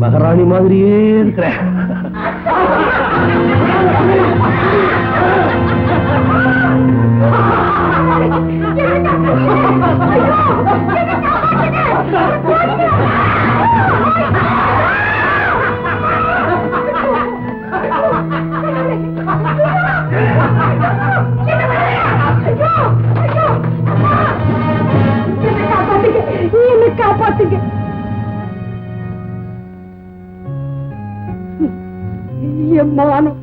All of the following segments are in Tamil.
மகாராணி மாதிரியே இருக்கிற. காப்பாத்துங்க. மானம்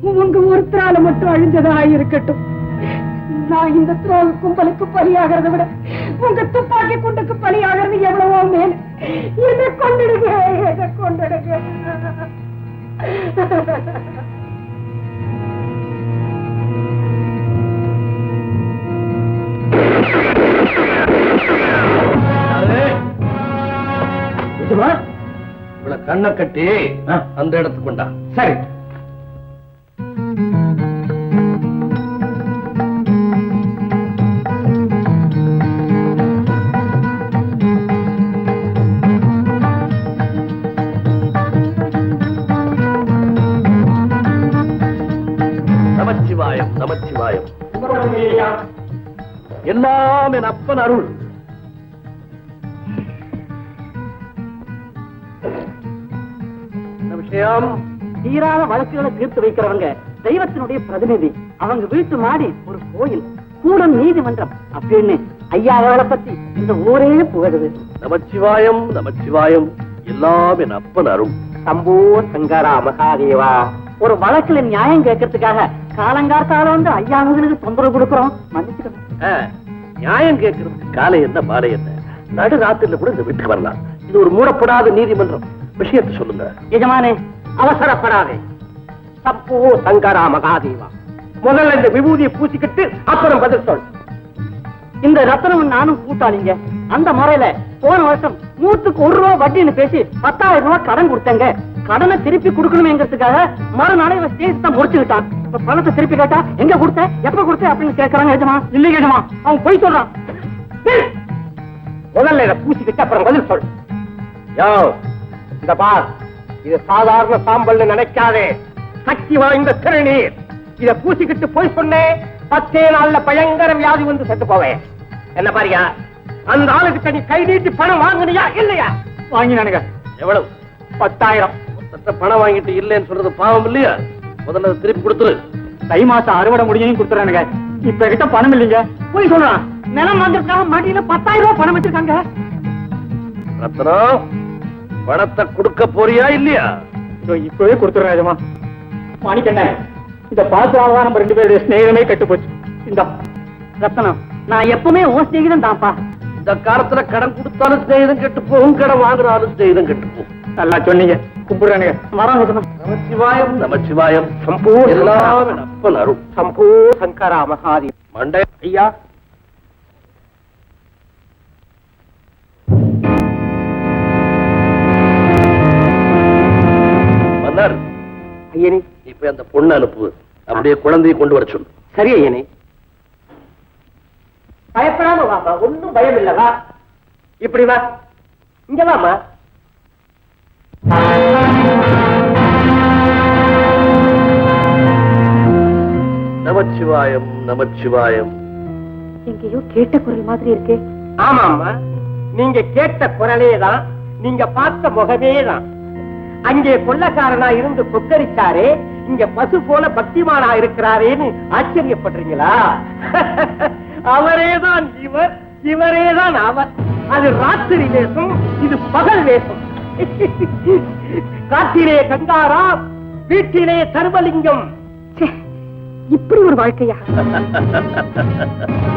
உங்க ஒருத்தரால மட்டும் அழிஞ்சதா இருக்கட்டும். நான் இந்த துரோக கும்பலுக்கு பலியாகிறத விட உங்க துப்பாக்கி குண்டுக்கு பலியாகிறது எவ்வளவோ மேல். என்னை கொண்டுடுங்க, என்னை கொண்டுடுங்க. கண்ணை கட்டி அந்த இடத்துக்கு கொண்டா. சரி. நமச்சிவாயம் நமச்சிவாயம். எல்லாம் என் அப்பன் அருள். தீராத வழக்குகளை தீர்த்து வைக்கிறவங்க தெய்வத்தினுடைய பிரதிநிதி. அவங்க வீட்டு மாடி ஒரு கோயில், கூடம் நீதிமன்றம் அப்படின்னு ஐயாவை பத்தி இந்த ஊரே புகழுது. நமச்சிவாயம் நமச்சிவாயம். எல்லாம் என் அப்பன் அருள். சம்போ சங்கரா மகாதேவா. ஒரு வழக்குல நியாயம் கேட்கறதுக்காக காலங்காத்தால வந்து ஐயாவுகளுக்கு தொந்தரவு கொடுக்கிறோம், மன்னிச்சுக்கணும். நியாயம் கேட்கறதுக்கு காலை என்ன மாலை என்ன, நடு ராத்திரில கூட இந்த வீட்டுக்கு வரலாம். இது ஒரு மூடப்படாத நீதிமன்றம். விஷயத்தை சொல்லுங்க. எஜமானே, அவசரப்படாதே. சம்போ சங்கரா மகாதேவா. முதல்ல இந்த விபூதியை பூசிக்கிட்டு அப்புறம் பதில் சொல். இந்த ரத்தனம் நானும் கூட்டாளிங்க. அந்த முறையில போன வருஷம் 100க்கு 1 ரூபா வட்டின்னு பேசி 10,000 ரூபாய் கடன் கொடுத்தேங்க. கடனை திருப்பி கொடுக்கணுமேங்கிறதுக்காக மறுநாளே ஸ்டேஜ் தான் முடிச்சுக்கிட்டான். இப்ப பணத்தை திருப்பி கேட்டா எங்க கொடுத்த, எப்ப கொடுத்த அப்படின்னு கேட்கறாங்க. எஜமா இல்லை எஜமா, அவன் போய் சொல்றான். முதல்ல இதை பூசிக்கிட்டு அப்புறம் பதில் சொல். இந்த பார், இது சாதாரண சாம்பல் நினைக்காதே. சக்தி வாய்ந்த திருநீர். இத பூசிக்கிட்டு போய் சொன்னேன், 10 நாள்ல பயங்கர வியாதி வந்து செத்து போவேன். என்ன பாரியா, அந்த ஆளுக்கு நீ கை நீட்டி பணம் வாங்கினியா இல்லையா? வாங்கினானுங்க. எவ்வளவு? 10,000. பணம் வாங்கிட்டு இல்லைன்னு சொல்றது பாவம் இல்லையா? முதல்ல திருப்பி கொடுத்துரு. தை மாசம் அறுவடை முடியும் கொடுத்துறானுங்க. இப்ப கிட்ட பணம் இல்லைங்க. போய் சொல்றான். நிலம் வாங்கிருக்காக மாட்டியில 10,000 ரூபாய் பணம் வச்சிருக்காங்க. ரத்னம், பணத்தை கொடுக்க போறியா இல்லையா? இப்பவே கொடுத்துறாஜமா. மாணிக்கண்ண, இத பார்த்து நம்ம 2 பேருடைய ஸ்நேகமே கெட்டு போச்சு. இந்த ரத்னம், நான் எப்பவுமே உன் சிநேகிதம் தான்ப்பா. இந்த காலத்துல கடன் கொடுத்தாலும் ஸ்நேகிதம் கெட்டு போகும், கடன் வாங்குறாலும் ஸ்நேகிதம் கெட்டு போகும். நல்லா சொன்னீங்க. கும்பிடுறானுங்க. வரோம் எஜமா. நமச்சிவாயம் நமச்சிவாயம். சம்பூ எல்லாம் அப்பன் அருள். சம்பூ சங்கரா மகாதேவ. மண்டை ஐயா, மன்னர், ஐயனே. இப்ப அந்த பொண்ணு அனுப்பு, அப்படியே குழந்தையை கொண்டு வர சொல்லு. சரி ஐயனே. பயப்படாம வாமா, ஒன்னும் பயம் இல்லவா. இப்படி வா, இங்க வாமா. நமச்சிவாயம் நமச்சிவாயம். எங்கேயோ கேட்ட குரல் மாதிரி இருக்கே. ஆமாமா, நீங்க கேட்ட குரலே தான், நீங்க பார்த்த முகமே தான். அங்கே கொள்ளக்காரனா இருந்து கொக்கரிச்சாரே, இங்க பசு போல பக்திமானா இருக்கிறாரேன்னு ஆச்சரியப்படுறீங்களா? அவரேதான் இவர், இவரேதான் அவர். அது ராத்திரி வேஷம், இது பகல் வேஷம். காட்டிலே கங்காரா, வீட்டிலே சர்வலிங்கம். இப்படி ஒரு வாழ்க்கையா?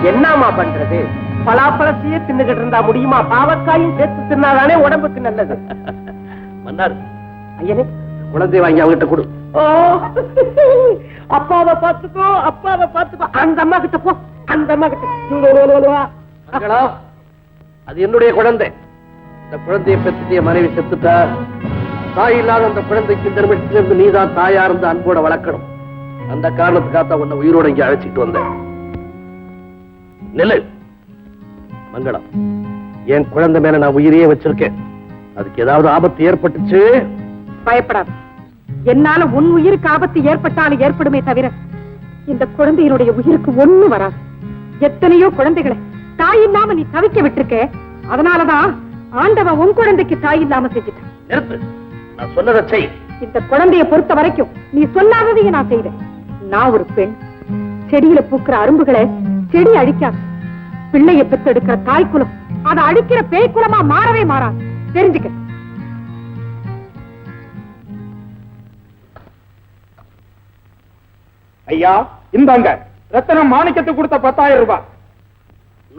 என்னமா பண்றது? பலாப்பழத்தையே தின்னுகிட்டு இருந்தா முடியுமா? பாவக்காயும் சேர்த்து தின்னாதானே உடம்புக்கு நல்லது. மன்னர், ஐயனே, குழந்தையை வாங்கி அவங்கிட்ட கொடு. ஓ, அப்பாவை பார்த்துக்கோ, அப்பாவை பார்த்துக்கோ. அந்த அம்மா கிட்ட போ, அந்த அம்மா கிட்ட. மங்களா, அது என்னுடைய குழந்தை. இந்த குழந்தையை பெற்ற மனைவி செத்துட்டா, தாய் இல்லாத அந்த குழந்தைக்கு இந்த நிமிஷத்திலிருந்து நீதான் தாயா இருந்து அன்போட வளர்க்கணும். அந்த காரணத்துக்காக உன்னை உயிரோட இங்க அழைச்சிட்டு வந்தேன். நில்லு. மங்களம், என் குழந்தை மேல நான் உயிரையே வச்சிருக்கேன். அதுக்கு ஏதாவது ஆபத்து ஏற்பட்டுச்சு, பயப்படாது. என்னால உன் உயிருக்கு ஆபத்து ஏற்பட்டாலும் ஏற்படுமே தவிர இந்த குழந்தையினுடைய உயிருக்கு ஒண்ணு வராது. எத்தனையோ குழந்தைகளை தாய் இல்லாம நீ தவிக்க விட்டுருக்க. அதனாலதான் ஆண்டவன் உன் குழந்தைக்கு தாய் இல்லாம செஞ்சுட்டான். நிறுத்து. நான் சொன்னதை செய். இந்த குழந்தையை பொறுத்த வரைக்கும் நீ சொல்லாததையும் நான் செய்வேன். நான் ஒரு பெண். செடியில பூக்கிற அரும்புகளை செடி அழிக்காது. பிள்ளையை பெத்தெடுக்கிற தாய் குலம் அதை அழிக்கிற பேய் குலமா மாறவே மாறாது. தெரிஞ்சுக்க. ஐயா, இந்தாங்க ரத்தனம் மாணிக்கத்துக்கு கொடுத்த 10,000 ரூபாய்.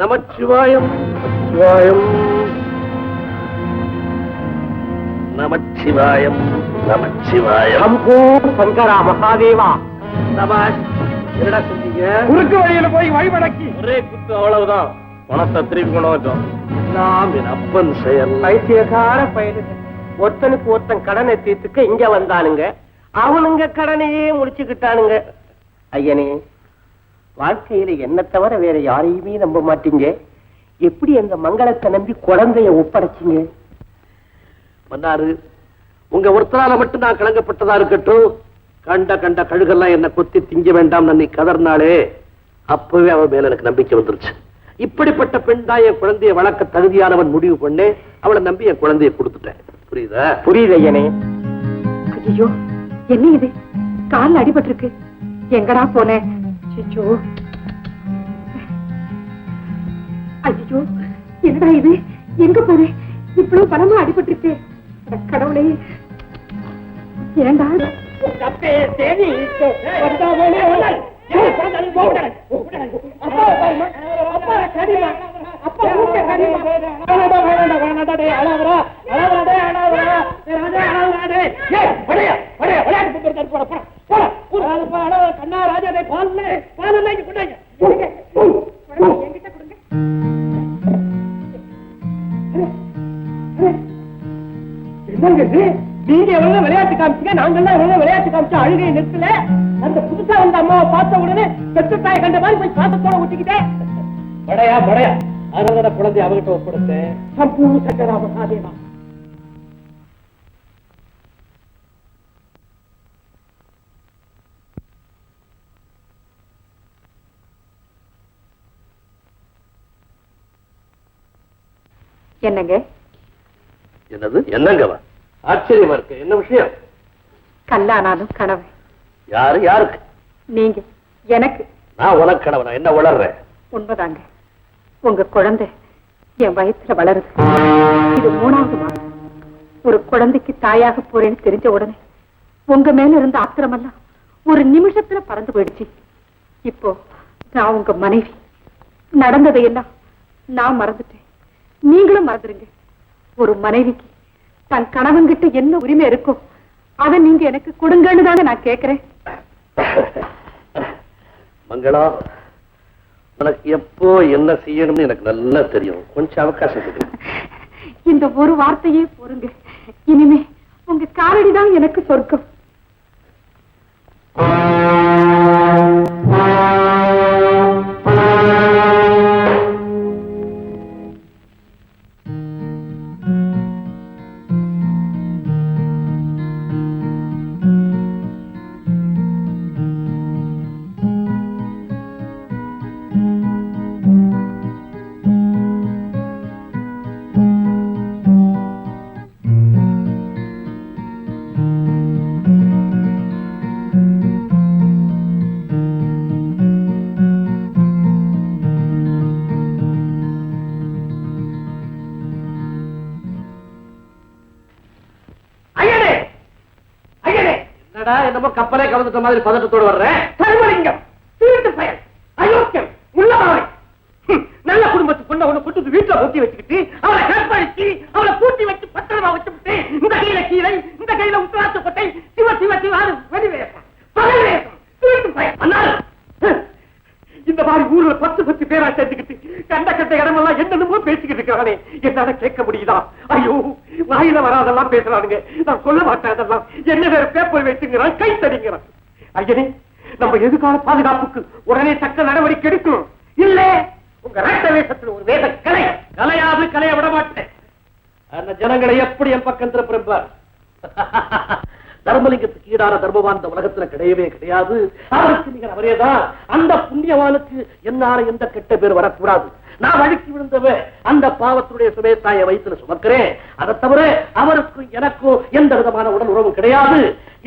நமச்சிவாயம் நமச்சிவாயம் நமச்சிவாயம் நமச்சிவாயம். சம்பூ சங்கரா மகாதேவா. சபாஷ். என்னடா சொன்னீங்க? குறுக்கு வழியில போய் வழிபடக்கி ஒரே குத்து, அவ்வளவுதான். பணத்தை திருப்பி கொண்டு வந்தோம். எல்லாம் என் அப்பன் செயல். பைத்தியக்கார பயலுங்க. ஒருத்தனுக்கு ஒருத்தன் கடனை தீர்த்துக்க இங்க வந்தானுங்க, அவனுங்க கடனையே முடிச்சுக்கிட்டானுங்க. ஐயனே, வாழ்க்கையில என்ன தவிர வேற யாரையுமே நம்ப மாட்டீங்க. எப்படி அந்த மங்களத்தை நம்பி குழந்தைய ஒப்படைச்சிங்க? மன்னாரு, உங்க ஒருத்தரால மட்டும் நான் கலங்கப்பட்டதா இருக்கட்டும். கண்ட கண்ட கழுகெல்லாம் என்ன கொத்தி திங்க வேண்டாம் நீ கதர்னாலே, அப்பவே அவன் மேல எனக்கு நம்பிக்கை வந்துருச்சு. இப்படிப்பட்ட பெண் தான் என் குழந்தையை வளர்க்க தகுதியானவன் முடிவு பண்ணே அவளை நம்பி என் குழந்தையை கொடுத்துட்டேன். புரியுதா? புரியுது ஐயனே. ஐயோ, என்ன இது? கால் அடிபட்டிருக்கு. எங்கடா போனேன்? ஐயோ, ஐயோ, என்னடா இது? எங்க போனேன்? இவ்வளவு பலமா அடிபட்டிருக்கு. கடவுளே, ஏண்டா? நீங்க எவ்வளவு விளையாட்டு காமிச்சீங்க, நாங்கெல்லாம் எவ்வளவு விளையாட்டு காமிச்சா அழுகையை நிறுத்தல. அந்த புதுசா வந்த அம்மாவை பார்த்த உடனே பெற்று தாயை கண்ட மாதிரி போய் பாசத்தோட ஊட்டிக்கிட்டேன். படையா படையா, அதனால குழந்தை அவகிட்ட ஒப்படைத்தேன். சம்பூ சங்கரா மகாதேவா. என்னங்க? என்னது? என்னங்கவா? ஆச்சரியமா இருக்கு. என்ன விஷயம்? கல்லானாலும் கனவு. யாரு? யாருக்கு? நீங்க எனக்கு. நான் உனக்கு கணவனா? என்ன வளர்றேன்? உண்மைதாங்க. உங்க குழந்தை என் வயிற்றுல வளருது. இது 3வது மாதம். ஒரு குழந்தைக்கு தாயாக போறேன்னு தெரிஞ்ச உடனே உங்க மேல இருந்த ஆத்திரமெல்லாம் ஒரு நிமிஷத்துல பறந்து போயிடுச்சு. இப்போ நான் உங்க மனைவி. நடந்ததையெல்லாம் நான் மறந்துட்டேன், நீங்களும் மறந்துருங்க. ஒரு மனைவிக்கு தன் கணவன்கிட்ட என்ன உரிமை இருக்கும் அதை நீங்க எனக்கு கொடுங்கன்னு தானே நான் கேட்கிறேன். மங்களா, உனக்கு எப்போ என்ன செய்யணும்னு எனக்கு நல்லா தெரியும். கொஞ்சம் அவகாசம் கொடு. இந்த ஒரு வார்த்தையே பொறுங்க. இனிமே உங்க காலடிதான் எனக்கு சொர்க்கம். என்னமோ கப்பலே கலந்துட்ட மாதிரி பதட்டத்தோடு வர்றேன். சர்வலிங்கம், திருட்டு பயல், அயோக்கியம், முள்ளமாவை, நல்ல குடும்பத்து பொண்ணை ஒண்ணு கொண்டு வீட்டுல பூட்டி வச்சுக்கிட்டு அவளை கற்பழிச்சு அவளை பூட்டி வச்சு பத்திரமா வச்சுட்டு இந்த கையில கீரை, இந்த கையில உத்தராட்ச கொட்டை, சிவ சிவ சிவாரு வெடி வேஷம், பகல் வேஷம், திருட்டு பயல். அண்ணாரு, இந்த மாதிரி ஊர்ல 10 பேரா சேர்த்துக்கிட்டு கண்ட கண்ட இடமெல்லாம் என்னென்னமோ பேசிக்கிட்டு இருக்கானே, என்னால கேட்க முடியுதா? ஐயோ, வாயில வராதெல்லாம் பேசுறானுங்க. நான் சொல்ல மாட்டேன் அதெல்லாம். என்ன வேற பேப்பர் வச்சுங்கிறான், கை தடிங்கிறான். ஐயனே, நம்ம எதிர்கால பாதுகாப்புக்கு உடனே தக்க நடவடிக்கை எடுக்கணும். இல்ல உங்க ரத்த வேஷத்துல ஒரு வேத கலை கலையாது, கலைய விட மாட்டேன். அந்த ஜனங்களை எப்படி என் பக்கம் திருப்பார். தர்மலிங்கத்துக்கு ஈடான தர்மவான் இந்த உலகத்துல கிடையவே கிடையாது. அவருக்கு நீங்கள் அவரேதான். அந்த புண்ணியவானுக்கு என்னால எந்த கெட்ட பேர் வரக்கூடாது. நான் வழுக்கி விழுந்தவ அந்த பாவத்துடைய சுமேத்தாய வயிற்றுல சுமக்கிறேன். அதை தவிர அவருக்கும் எனக்கும் எந்த விதமான உடல் உறவும் கிடையாது.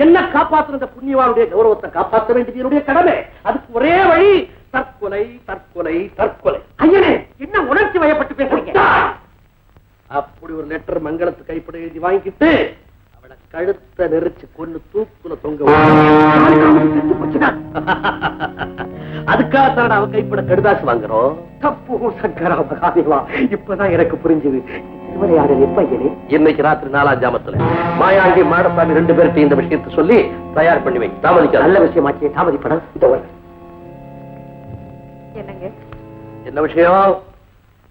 என்ன காப்பாற்ற இந்த புண்ணியவானுடைய கௌரவத்தை காப்பாற்ற வேண்டியது என்னுடைய கடமை. அதுக்கு ஒரே வழி தற்கொலை, தற்கொலை, தற்கொலை. ஐயனே, என்ன உணர்ச்சி வயப்பட்டு பேசுறீங்க? அப்படி ஒரு லெட்டர் மங்களத்துக்கு கைப்பட எழுதி வாங்கிட்டு அவளை கழுத்தை நெரிச்சு கொண்டு தூக்குல தொங்க அதுக்காக அவன் கைப்பட கடுதாசு வாங்குறோம். தப்பு சங்கரா மகாதேவா, இப்பதான் எனக்கு புரிஞ்சது. இன்னைக்கு ராத்திரி 4ஆம் ஜாமத்துல மாயாண்டி மாடசாமி 2 பேருக்கு இந்த விஷயத்தை சொல்லி தயார் பண்ணி வை. தாமதிக்க நல்ல விஷயமாச்சே, தாமதிப்படம். என்னங்க என்ன விஷயம்?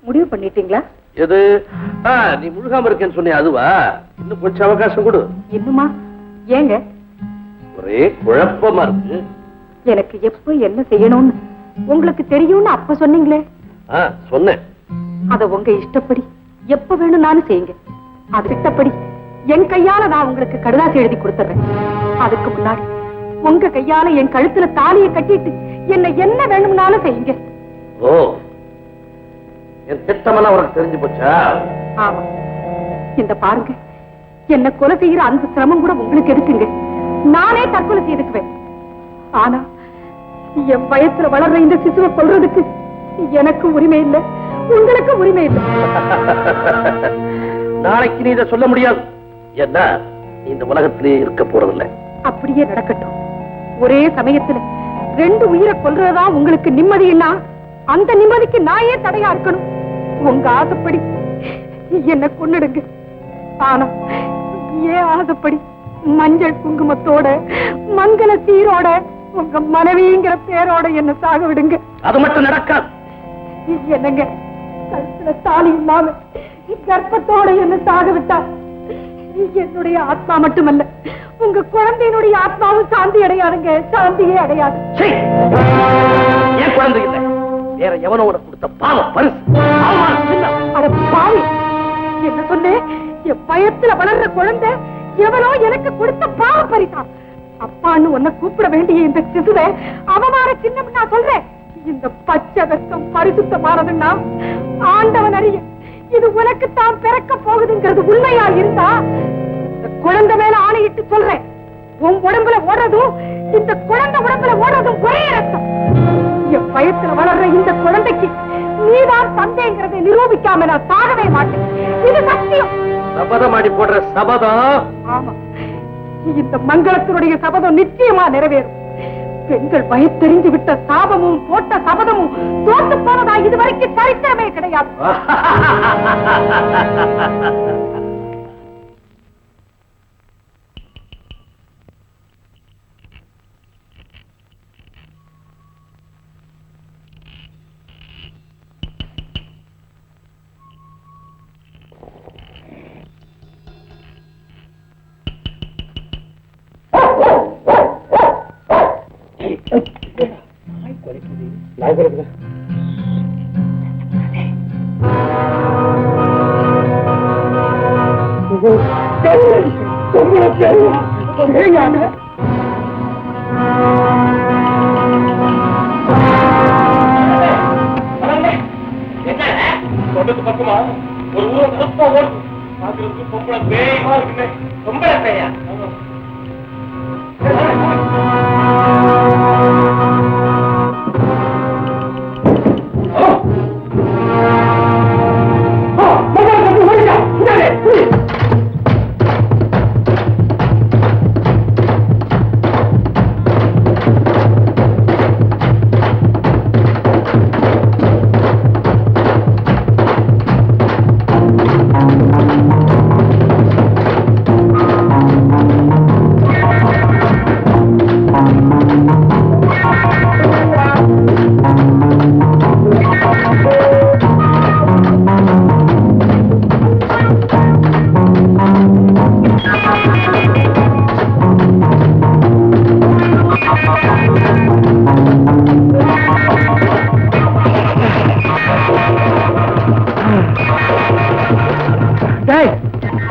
முடிவு பண்ணிட்டீங்களா? எது? நீ முழுகாம இருக்கேன்னு சொன்னிய அதுவா? இன்னும் கொஞ்சம் அவகாசம் கொடு. இன்னுமா? ஏங்க ஒரே குழப்பமா இருக்கு. எனக்கு எப்ப என்ன செய்யணும்னு உங்களுக்கு தெரியும்னு அப்ப சொன்னீங்களே. சொன்னேன். அத உங்க இஷ்டப்படி எப்ப வேணும்னாலும் செய்யுங்க. அது இஷ்டப்படி என் கையால நான் உங்களுக்கு கடுதாசி எழுதி கொடுத்துறேன். அதுக்கு முன்னாடி உங்க கையால என் கழுத்துல தாலியை கட்டிட்டு என்ன வேணும்னாலும் செய்யுங்க. ஓ, என் திட்டமெல்லாம் உனக்கு தெரிஞ்சு போச்சா? ஆமா. இந்த பாருங்க, என்ன கொலை செய்யற அந்த சிரமம் கூட உங்களுக்கு எதுக்குங்க? நானே தற்கொலை செய்துக்குவேன். ஆனா என் வயசுல வளர்ற இந்த சிசுவை கொல்றதுக்கு எனக்கு உரிமை இல்லை, உங்களுக்கு உரிமை இல்லை. நாளைக்கு நீ இதை சொல்ல முடியாது. என்ன, இந்த உலகத்திலேயே இருக்க போறதில்லை. அப்படியே நடக்கட்டும். ஒரே சமயத்துல 2 உயிரை கொல்றதா உங்களுக்கு நிம்மதினா அந்த நிம்மதிக்கு நான் ஏன் தடையா இருக்கணும்? உங்க ஆசைப்படி என்ன கொன்னுடுங்க. ஆனா ஏன் ஆசைப்படி மஞ்சள் குங்குமத்தோட மங்கள சீரோட உங்க மனைவிங்கிற பேரோட என்ன சாக விடுங்க. அது மட்டும் நடக்காது. என்னங்க, கழுத்துல தாலி இல்லாம கர்ப்பத்தோட என்ன சாக விட்டா என்னுடைய ஆத்மா மட்டுமல்ல, உங்க குழந்தையினுடைய ஆத்மாவும் சாந்தி அடையாதுங்க. சாந்தியே அடையாது. என் குழந்தை இல்லை, வேற எவனோ உனக்கு கொடுத்த பாவம் பரிசு. அட பாவி, என்ன சொன்னேன்? என் பயத்துல வளர்ற குழந்தை எவனோ எனக்கு கொடுத்த பாவ பரிசா? அப்பான்னு உன்னை கூப்பிட வேண்டிய இந்த சிசுவை அவமார சின்னம் நான் சொல்றேன். இந்த பச்சை ரத்தம் பரிசுத்தமானதுன்னா ஆண்டவன் அறிய இது உனக்கு தான் பிறக்க போகுதுங்கிறது உண்மையா இருந்தா இந்த குழந்தை மேல ஆணையிட்டு சொல்றேன், உன் உடம்புல ஓடுறதும் இந்த குழந்தை உடம்புல ஓடுறதும் ஒரே ரத்தம். என் பயத்துல வளர்ற இந்த குழந்தைக்கு நீதான் தந்தைங்கிறதை நிரூபிக்காம நான் சாகவே மாட்டேன். இது சத்தியம். சபதமாடி போடுற சபதம். ஆமா, இந்த மங்களத்தினுடைய சபதம் நிச்சயமா நிறைவேறும். பெண்கள் பயத்தெறிந்து விட்ட சாபமும் போட்ட சபதமும் தோற்று போனதா இதுவரைக்கும் சரித்திரமே கிடையாது. பக்கமா ஒரு ஊரம் கருப்பா ஓடுது. பாக்குறதுக்கு பொம்பளை பேயமா இருக்குமே. பொம்பளை பேயா?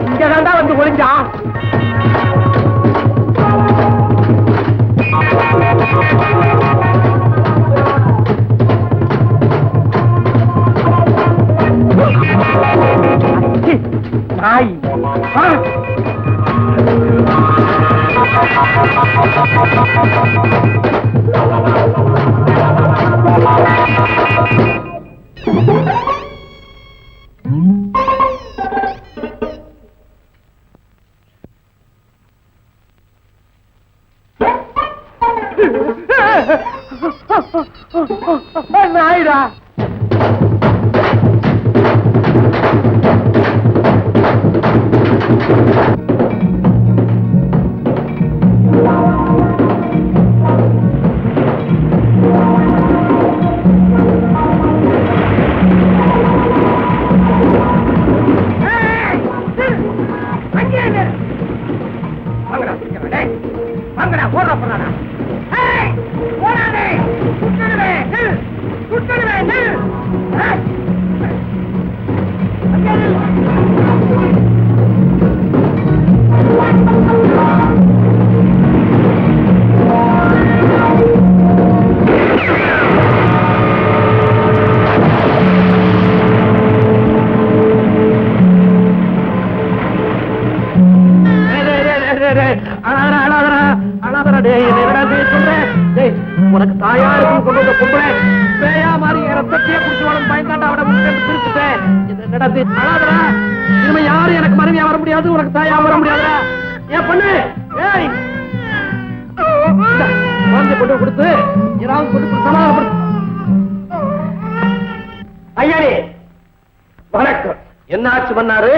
இங்கதாண்டா வந்து ஒளிஞ்சா. நாய் நாயிடா. உனக்கு தாயா இருக்கும் கொண்டு வந்த பொம்பளை பேயா மாதிரி ரத்தத்தையே குடிச்சு வாழும் பயந்தாண்டா அவட பிரிச்சுட்டேன். இது நடந்து அழாதரா. இனிமே யாரும் எனக்கு மனைவியா வர முடியாது, உனக்கு தாயா வர முடியாதா? ஏன் பண்ணு. ஏய் குழந்தை கொண்டு கொடுத்து ஏதாவது கொண்டு சமாதானப்படுத்து. ஐயாடி வணக்கம். என்னாச்சு பண்ணாரு?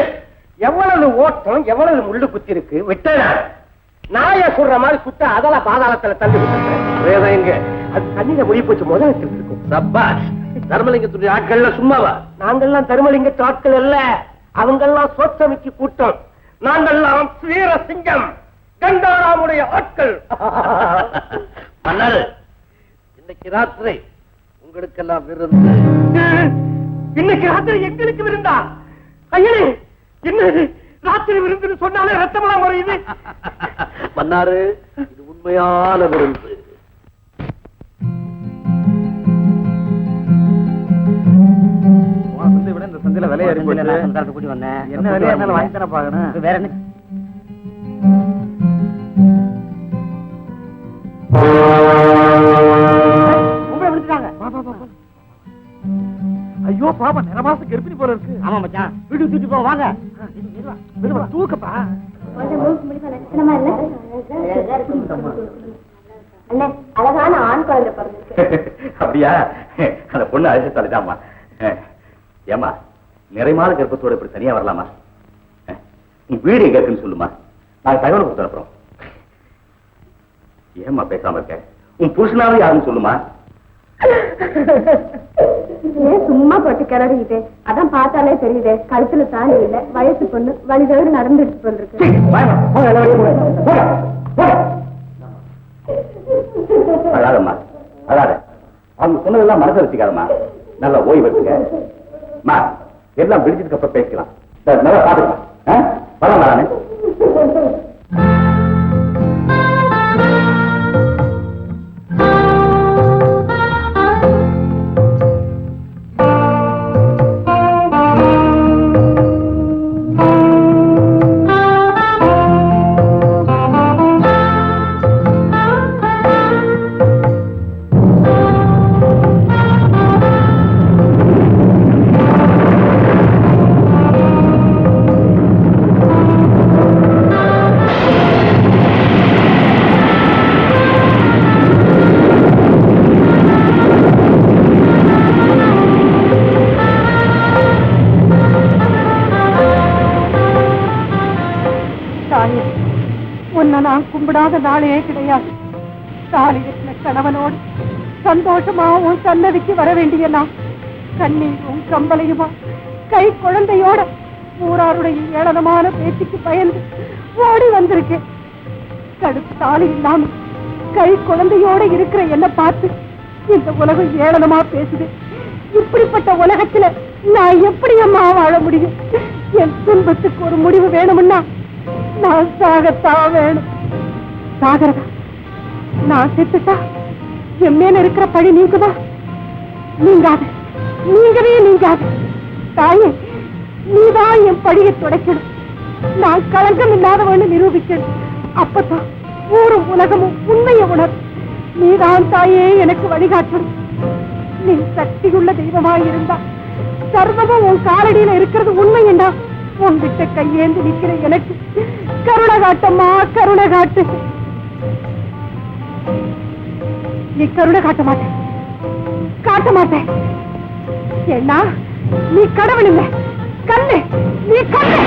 எவ்வளவு ஓட்டம், எவ்வளவு முள்ளு குத்தி இருக்கு. விட்டா நாய சொல்ற மாதிரி சுத்த அதெல்லாம் பாதாளத்துல தள்ளி விட்டுறேன். வேதம் எங்க? அது தண்ணியில ஒளி போச்சு முதலத்தில் இருக்கும். சப்பாஷ். தர்மலிங்கத்துடைய ஆட்கள்ல சும்மாவா? நாங்கெல்லாம் தர்மலிங்கத்து ஆட்கள் அல்ல, அவங்கெல்லாம் சோத்தமிக்கு கூட்டம். நாங்கெல்லாம் வீர சிங்கம் கண்டாராமுடைய ஆட்கள். மன்னர், இன்னைக்கு ராத்திரி உங்களுக்கெல்லாம் விருந்து. இன்னைக்கு ராத்திரி எங்களுக்கு விருந்தா? ஐயனே, என்னது ராத்திரி விருந்துன்னு சொன்னாலே ரத்தமெல்லாம் குறையுது. மன்னாரு, இது உண்மையான விருந்து. விட இந்த சந்தையில விலை ஏறி போச்சு. கூட்டி வந்தேன். என்ன விலையா இருந்தாலும் வாங்கி தானே பாக்கணும். வேற என்ன? உங்களை விழுந்துட்டாங்க. ஐயோ பாப்பா, நிறமாசம் கர்ப்பிணி போல இருக்கு. ஆமா மச்சான், வீட்டுக்கு தூக்கி போ. வாங்க தூக்கப்பா. அண்ணே அழகான ஆண் குழந்தை பிறந்திருக்கு. அப்படியா? அந்த பொண்ணு அழைச்சாலிதாம்மா. ஏமா நிறைமாத கர்ப்பத்தோட இப்படி தனியா வரலாமா? உன் வீடு எங்க இருக்குன்னு சொல்லுமா, நாங்க தகவல் கொடுத்து அனுப்புறோம். ஏமா பேசாம இருக்க? உன் புருஷனாவே யாருன்னு சொல்லுமா. ஏன் சும்மா போட்டு கிளறிக்கிட்டு? அதான் பார்த்தாலே தெரியுது, கழுத்துல தாலி இல்ல, வயசு பொண்ணு வழி தவிர நடந்துட்டு போயிருக்கு. அழாதம்மா அழாத. அவங்க சொன்னதெல்லாம் மனசு வச்சுக்காதம்மா. நல்லா ஓய்வு எடுத்துக்க. எல்லாம் விடிச்சதுக்கு அப்புறம் பேசிக்கலாம். நல்லா பாத்துக்கலாம். பரவாயில்ல நானு. உன்னை நான் கும்பிடாத நாளே கிடையாது. தாலி கட்டின கணவனோடு சந்தோஷமா உன் சன்னதிக்கு வர வேண்டிய நான் கண்ணீரும் கம்பளையுமா கை குழந்தையோட ஊராருடைய ஏளனமான பேச்சுக்கு பயந்து ஓடி வந்திருக்கேன். கடுப்பு தாலி இல்லாம கை குழந்தையோட இருக்கிற என்ன பார்த்து இந்த உலகம் ஏளனமா பேசுது. இப்படிப்பட்ட உலகத்துல நான் எப்படி அம்மா வாழ முடியும்? என் துன்பத்துக்கு ஒரு முடிவு வேணும்னா நான் சாகத்தான் வேணும். சாகரதா, நான் செத்துட்டா என் மேல இருக்கிற பழி நீங்குதா? நீங்காது, நீங்கவே நீங்காது. தாயே, நீதான் என் பழியை துடைக்கணும். நான் களங்கம் இல்லாதவன்னு நிரூபிக்கணும். அப்பதான் ஊரும் உலகமும் உண்மையை உணரும். நீதான் தாயே எனக்கு வழிகாட்டணும். நீ சக்தியுள்ள தெய்வமாயிருந்தா சர்வமும் உன் காலடியில இருக்கிறது உண்மை என்றா உன்கிட்ட கையேந்து நிக்கிற எனக்கு கருணை காட்டம்மா, கருணை காட்டு. நீ கருணை காட்ட மாட்டேன், காட்ட மாட்டேன். ஏன்னா நீ கடவுள் இல்லை, கண்ணு, நீ கண்ணு.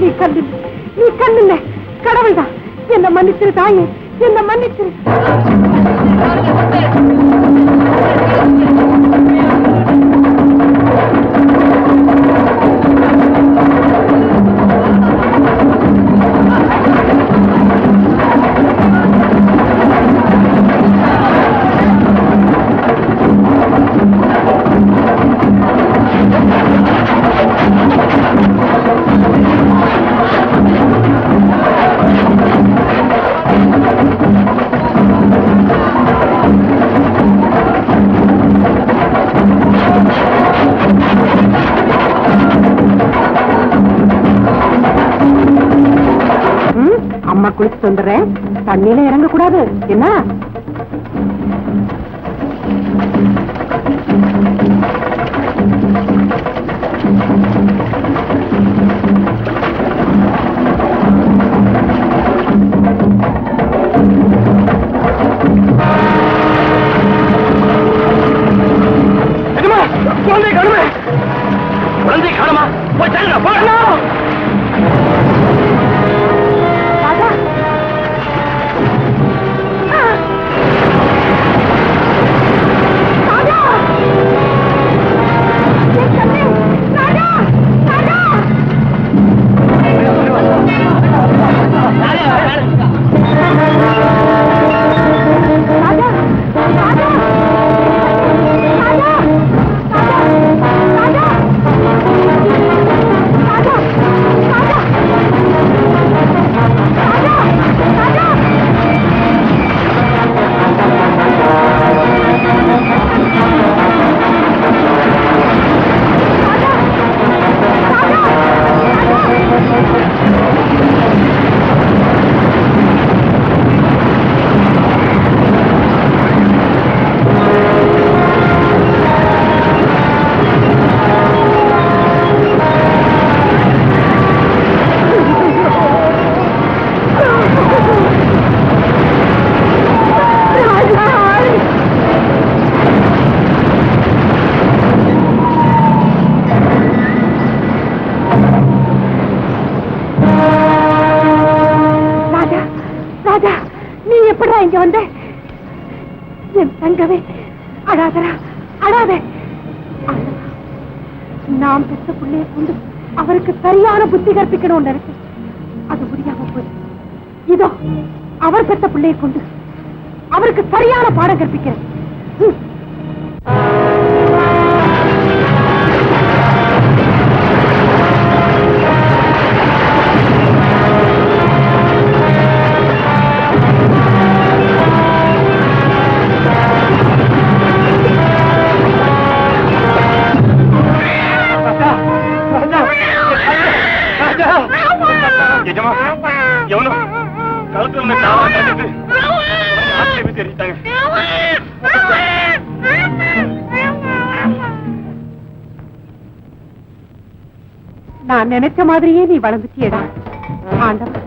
நீ கண்ணு, நீ கண்ணு, கடவுள் தான். என்ன மன்னிச்சிரு தாயே, என்ன மன்னிச்சிரு. அம்மா குளிச்சுட்டு வந்துடுறேன். தண்ணியில இறங்க கூடாது என்ன? குழந்தை காணுமா? போய் வந்த? என் தங்கவே, அழாதரா, அழாதே. நாம் பெற்ற பிள்ளையை கொண்டு அவருக்கு சரியான புத்தி கற்பிக்கணும்னு நினைச்சேன். அது முடியாம போய் இதோ அவர் பெற்ற பிள்ளையை கொண்டு அவருக்கு சரியான பாடம் கற்பிக்கிறேன். நான் நினைச்ச மாதிரியே நீ வளர்ந்துட்டியடா ஆண்டவன்.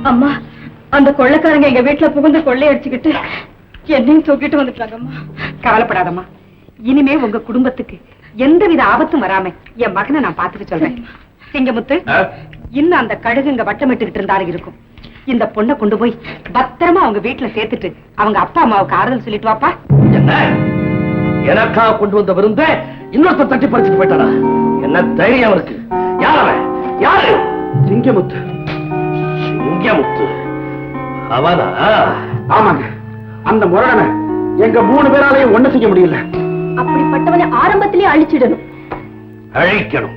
அம்மா, அந்த கொள்ளைக்காரங்க எங்க வீட்டுல புகுந்து கொள்ளையடிச்சுக்கிட்டு என்னையும் தூக்கிட்டு வந்துட்டாங்கம்மா. கவலைப்படாதம்மா, இனிமே உங்க குடும்பத்துக்கு எந்தவித ஆபத்தும் வராம என் மகனை நான் பாத்துக்க சொல்றேன். சிங்கமுத்து, இன்னும் அந்த கழுகு இங்க வட்டமிட்டுக்கிட்டு இருந்தாரு இருக்கும். இந்த பொண்ணை கொண்டு போய் பத்திரமா அவங்க வீட்டுல சேர்த்துட்டு அவங்க அப்பா அம்மாவுக்கு ஆறுதல் சொல்லிட்டு வாப்பா. என்ன எனக்காக கொண்டு வந்த விருந்த இன்னொருத்த தட்டி பறிச்சுட்டு போயிட்டாரா? என்ன தைரியம் இருக்கு? யாரு யாரு? சிங்கமுத்து. சிங்கமுத்து அவனா? ஆமாங்க, அந்த முரடனை எங்க 3 பேராலையும் ஒண்ணு செய்ய முடியல. அப்படிப்பட்டவனை ஆரம்பத்திலே அழிச்சிடணும். அழிக்கணும்.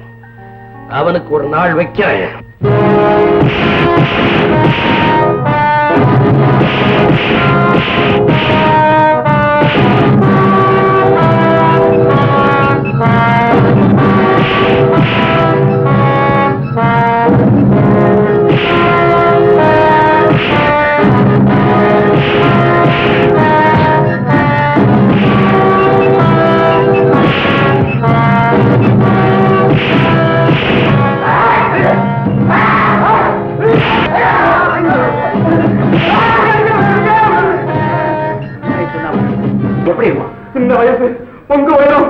அவனுக்கு ஒரு நாள் வைக்கிறேன். இந்த வயசு உங்க உயரம்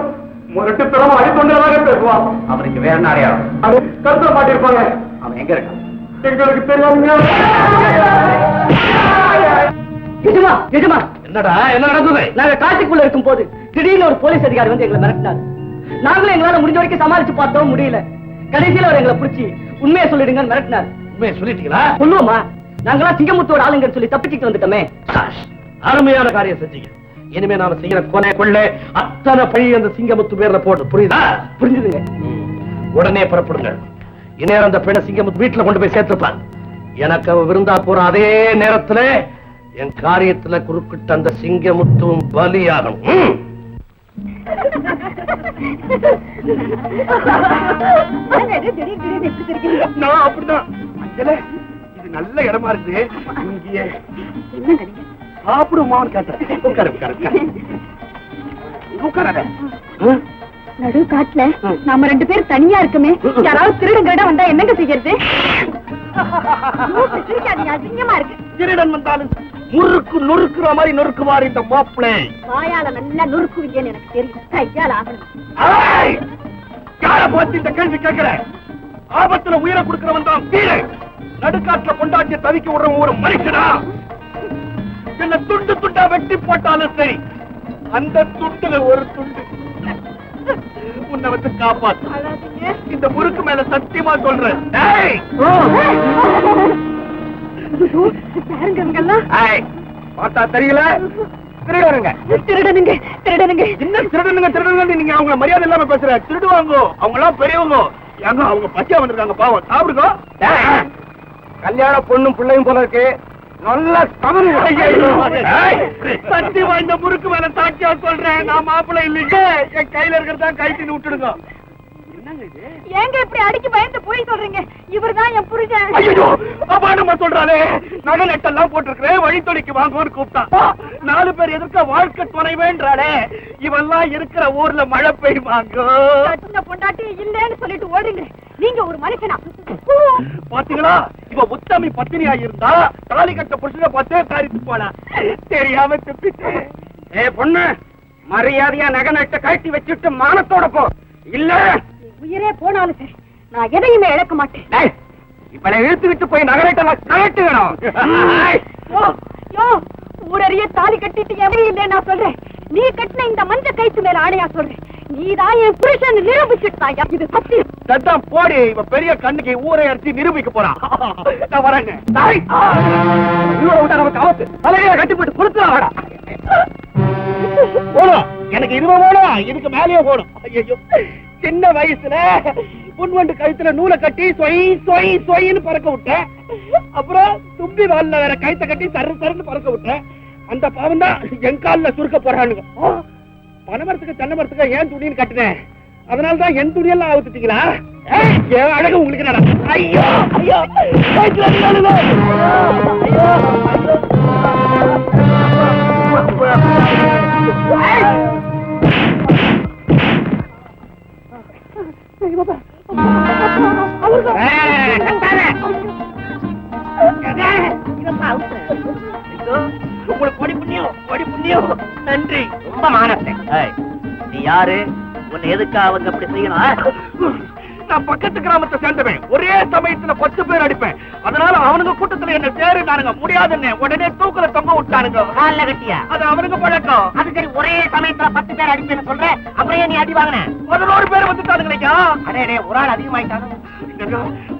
முரட்டுத்தனமா அடித்தொண்டதாக பேசுவான். அவனுக்கு வேற என்ன அடையாளம்? அது கருத்த மாட்டிருப்பாங்க. அவன் எங்க இருக்கான்? எங்களுக்கு தெரியாதுங்க. எஜமா, எஜமா, என்னடா என்ன நடந்தது? நாங்க காட்டுக்குள்ள இருக்கும் போது திடீர்னு ஒரு போலீஸ் அதிகாரி வந்து எங்களை மிரட்டினார். நாங்களும் எங்களால முடிஞ்ச வரைக்கும் சமாளிச்சு பார்த்தோம், முடியல. கடைசியில அவர் எங்களை பிடிச்சி உண்மையை சொல்லிடுங்கன்னு மிரட்டினார். உண்மையை சொல்லிட்டீங்களா? சொல்லுவோமா, நாங்களாம் சிங்கமுத்தோட ஆளுங்கன்னு சொல்லி தப்பிச்சுட்டு வந்துட்டோமே. அருமையான காரியம் செஞ்சீங்க. இனிமே நாம செய்யற கொலை கொள்ளை அத்தனை பழி அந்த சிங்கமுத்து பேர்ல போட்டு, புரியுதா? புரிஞ்சுதுங்க. உடனே புறப்படுங்க. இந்நேரம் அந்த பெண்ணை சிங்கமுத்து வீட்டுல கொண்டு போய் சேர்த்துப்பான். எனக்கு அவ விருந்தா போற அதே நேரத்துல என் காரியத்துல குறுக்கிட்ட அந்த சிங்கமுத்தும் பலியாகும். நான் அப்படிதான். அஞ்சல, இது நல்ல இடமா இருக்கு. இங்கே சாப்பிடுமான்னு கேட்டேன். உட்காரு உட்காரு உட்கார. நடு காட்டுல நாம 2 பேரும் தனியா இருக்குமே, யாராவது திருடுங்க வந்தா என்னங்க செய்யறது? அசிங்கமா இருக்கு. திருடன் வந்தாலும் முறுக்கு நொறுக்குற மாதிரி நொறுக்குவார் இந்த மாப்பிளை. வாயால நல்லா நொறுக்குவீங்கன்னு எனக்கு தெரியும். கையால ஆகணும். யார பார்த்து இந்த கேள்வி கேட்கிற? ஆபத்துல உயிரை கொடுக்கிறவன் தான் வீரன். நடுக்காட்டுல கொண்டாட்டிய தவிக்க விடுற ஒரு மனுஷனா? என்ன துண்டு துண்டா வெட்டி போட்டாலும் சரி, அந்த துண்டுல ஒரு துண்டு உன்னை வந்து காப்பாத்து. இந்த முறுக்கு மேல சத்தியமா சொல்றேன். பார்த்தா தெரியல. திருடனுங்க திருடனுங்க திருடனுங்க. என்ன திருடனுங்க திருடனுங்க? நீங்க அவங்க மரியாதை இல்லாம பேசுற. திருடுவாங்க, அவங்க எல்லாம் பெரியவங்க. ஏங்க அவங்க பச்சையா வந்திருக்காங்க, பாவம். சாப்பிடுங்க. கல்யாண பொண்ணும் பிள்ளையும் போல இருக்கு. நல்ல தமிழ். சத்தியமா இந்த முறுக்கு மேல சாட்சியா சொல்றேன், நான் மாப்பிள்ளை இல்லைங்க. என் கையில இருக்கிறதா கைட்டின்னு விட்டுடுங்க. ஏங்க இப்படி அடிக்கி பயந்து போய் சொல்றீங்க? இவர்தான் என் புருஷன். ஐயோ, அபானமா சொல்றானே. நகை நட்டெல்லாம் போட்டிருக்கிறேன், வழித்தொழிக்கு வாங்குவோன்னு கூப்பிட்டா. 4 பேர் எதிர்க்க வாழ்க்கை துணைவேன்றாளே. இவெல்லாம் இருக்கிற ஊர்ல மழை பெய்வாங்க. பொண்டாட்டி இல்லன்னு சொல்லிட்டு ஓடுங்க. நீங்க ஒரு மனுஷனா? பாத்தீங்களா, இவ உத்தமி பத்தினியா இருந்தா தாலி கட்ட புருஷனை பார்த்தே காரித்து போனா. தெரியாம துப்பிட்டேன். பொண்ணு, மரியாதையா நகை நட்டை கட்டி வச்சுட்டு மானத்தோட போ. இல்ல உயிரே போனாலும் சரி, நான் எதையுமே இழக்க மாட்டேன். இப்ப இழுத்துக்கிட்டு போய் நகரட்டெல்லாம் கழட்டுக்கணும். ஊரறிய தாலி கட்டிட்டு எவரி இல்லை நான் சொல்றேன். நீ கட்டின இந்த மஞ்ச கைத்து மேல ஆணையா சொல்றேன். நீதான் என் புருஷன் நிரூபிச்சுட்டாயா. இது சத்தியம். சத்தம் போடி. இவ பெரிய கண்ணுக்கு ஊரை அடிச்சு நிரூபிக்க போறான். நான் வரேங்க. நமக்கு ஆபத்து. தலையில கட்டி போட்டு கொடுத்துடா. போடும், எனக்கு இதுவா போடும், இதுக்கு மேலேயே போடும். ஐயோ, சின்ன வயசுல புன்வண்டு கழுத்துல நூலை கட்டி சொய் சொய் சொயின்னு பறக்க விட்டேன். அப்புறம் தும்பி வால்ல வேற கைத்த கட்டி சரு சருன்னு பறக்க விட்டேன். அந்த பாவம் தான் என் காலில் சுருக்க போறானுங்க. பனைமரத்துக்கு தென்னை மரத்துக்கு ஏன் துணின்னு கட்டினேன். அதனாலதான் என் துணியெல்லாம் அவுத்துட்டீங்களா? ஏன் அழகு உங்களுக்கு நட. ஐயோ ஐயோ, உங்களுக்கு கொடி புண்ணியம், கொடி புண்ணியம். நன்றி. ரொம்ப மானத்தை. நீ யாரு? உன்னை எதுக்கு அவங்க அப்படி செய்யணும்? நான் பக்கத்து கிராமத்தை சேர்ந்தவன். ஒரே சமயத்துல 10 பேர் அடிப்பேன். அதனால அவனுங்க கூட்டத்துல என்ன சேருனானுங்க. முடியாதுன்னு உடனே தூக்குல தொங்க விட்டானுங்க. கால்ல கட்டியா? அது அவனுங்க பழக்கம். அது சரி, ஒரே சமயத்துல 10 பேர் அடிப்பேன்னு சொல்ற, அப்புறம் நீ அடி வாங்கின? 11 பேர் வந்துட்டானுங்க. அடே, ஒரு ஆள் அதிகமாயிட்டாங்க.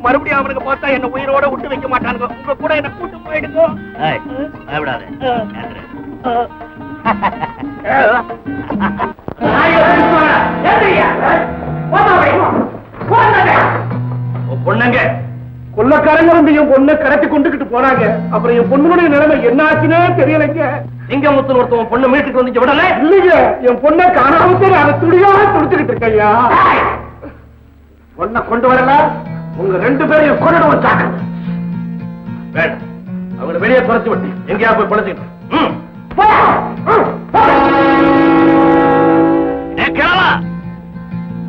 மறுபடியும் அவனுக்கு பார்த்தா என்ன உயிரோட விட்டு வைக்க மாட்டானுங்க. உங்க கூட என்ன கூட்டு போயிடுங்க. பொண்ணுங்க கொள்ளக்காரங்க வந்து என் பொண்ணை கடத்தி கொண்டுகிட்டு போனாங்க. அப்புறம் என் பொண்ணுடைய நிலைமை என்ன ஆச்சுன்னே தெரியலைங்க. சிங்கமுத்து ஒருத்தவன் பொண்ணு மீட்டுக்கு வந்து விடல. இல்லைங்க, என் பொண்ணை காணாம அதை துடியாக துடிச்சுக்கிட்டு இருக்கையா. பொண்ணை கொண்டு வரல, உங்க 2 பேரையும் கொண்டு வச்சாங்க. வேண்டாம், அவங்களை வெளியே குறைச்சு விட்டு எங்கேயா போய் பழச்சிக்கிட்டு.